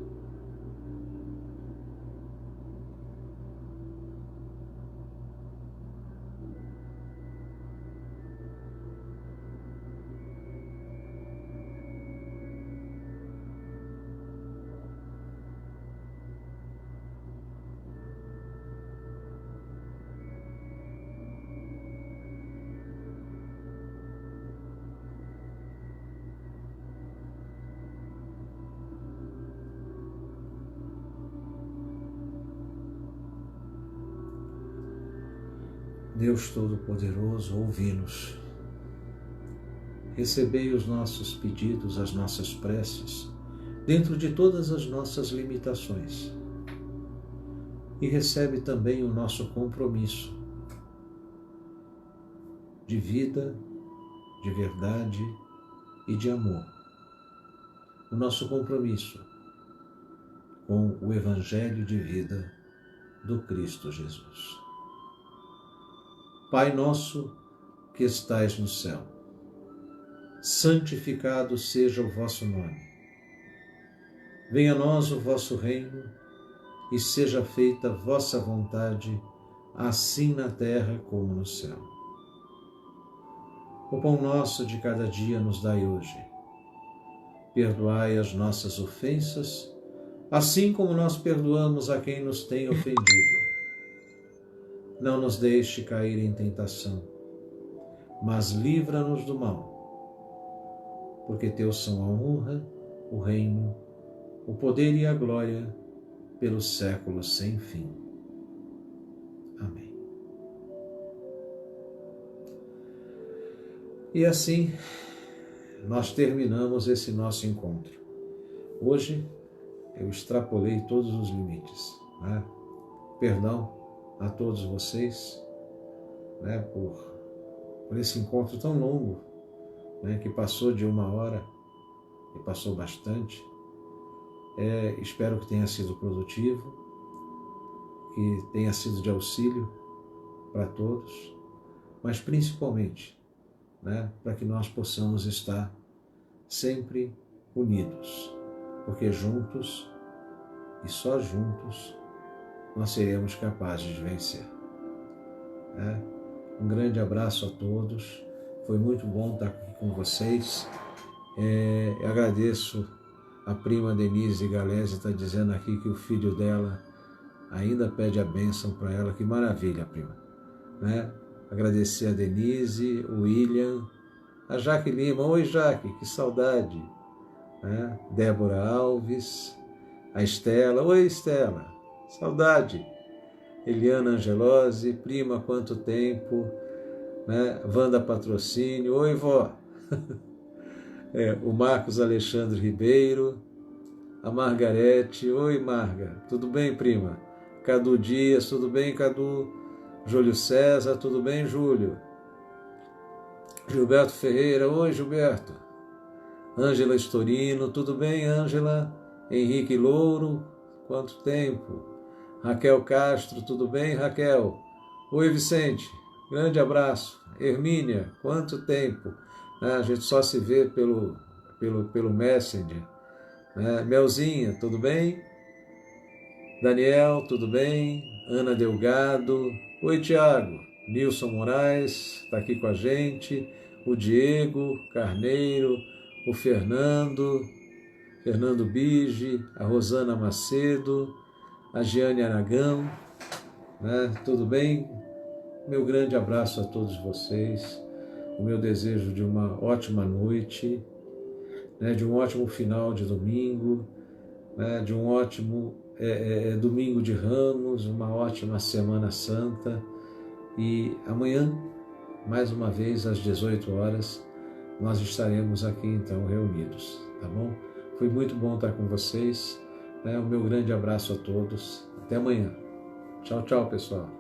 Deus Todo-Poderoso, ouvi-nos. Recebei os nossos pedidos, as nossas preces, dentro de todas as nossas limitações. E recebe também o nosso compromisso de vida, de verdade e de amor. O nosso compromisso com o Evangelho de vida do Cristo Jesus. Pai nosso que estais no céu, santificado seja o vosso nome. Venha a nós o vosso reino e seja feita a vossa vontade, assim na terra como no céu. O pão nosso de cada dia nos dai hoje. Perdoai as nossas ofensas, assim como nós perdoamos a quem nos tem ofendido. Não nos deixe cair em tentação, mas livra-nos do mal, porque teus são a honra, o reino, o poder e a glória, pelos séculos sem fim. Amém. E assim, nós terminamos esse nosso encontro. Hoje, eu extrapolei todos os limites, né? Perdão a todos vocês, né, por esse encontro tão longo, né, que passou de 1 hora, e passou bastante. Espero que tenha sido produtivo, que tenha sido de auxílio para todos, mas principalmente, né, para que nós possamos estar sempre unidos, porque juntos e só juntos nós seremos capazes de vencer. Um grande abraço a todos, foi muito bom estar aqui com vocês. Eu agradeço a prima Denise Galese, está dizendo aqui que o filho dela ainda pede a bênção para ela, que maravilha, prima. Né? Agradecer a Denise, o William, a Jaque Lima, oi Jaque, que saudade. Né? Débora Alves, a Estela, oi Estela, saudade. Eliana Angelosi, prima, quanto tempo. Né? Wanda Patrocínio, oi vó. O Marcos Alexandre Ribeiro, a Margarete, oi Marga, tudo bem prima? Cadu Dias, tudo bem Cadu? Júlio César, tudo bem, Júlio? Gilberto Ferreira, oi, Gilberto. Ângela Estorino, tudo bem, Ângela? Henrique Louro, quanto tempo? Raquel Castro, tudo bem, Raquel? Oi, Vicente, grande abraço. Hermínia, quanto tempo? A gente só se vê pelo Messenger. Melzinha, tudo bem? Daniel, tudo bem? Ana Delgado. Oi, Tiago. Nilson Moraes está aqui com a gente. O Diego Carneiro. O Fernando Bige. A Rosana Macedo. A Giane Aragão. Tudo bem? Meu grande abraço a todos vocês. O meu desejo de uma ótima noite, de um ótimo final de domingo, de um ótimo domingo de Ramos, uma ótima Semana Santa. E amanhã, mais uma vez, às 18 horas, nós estaremos aqui então reunidos, tá bom? Foi muito bom estar com vocês. O meu grande abraço a todos. Até amanhã. Tchau, tchau, pessoal.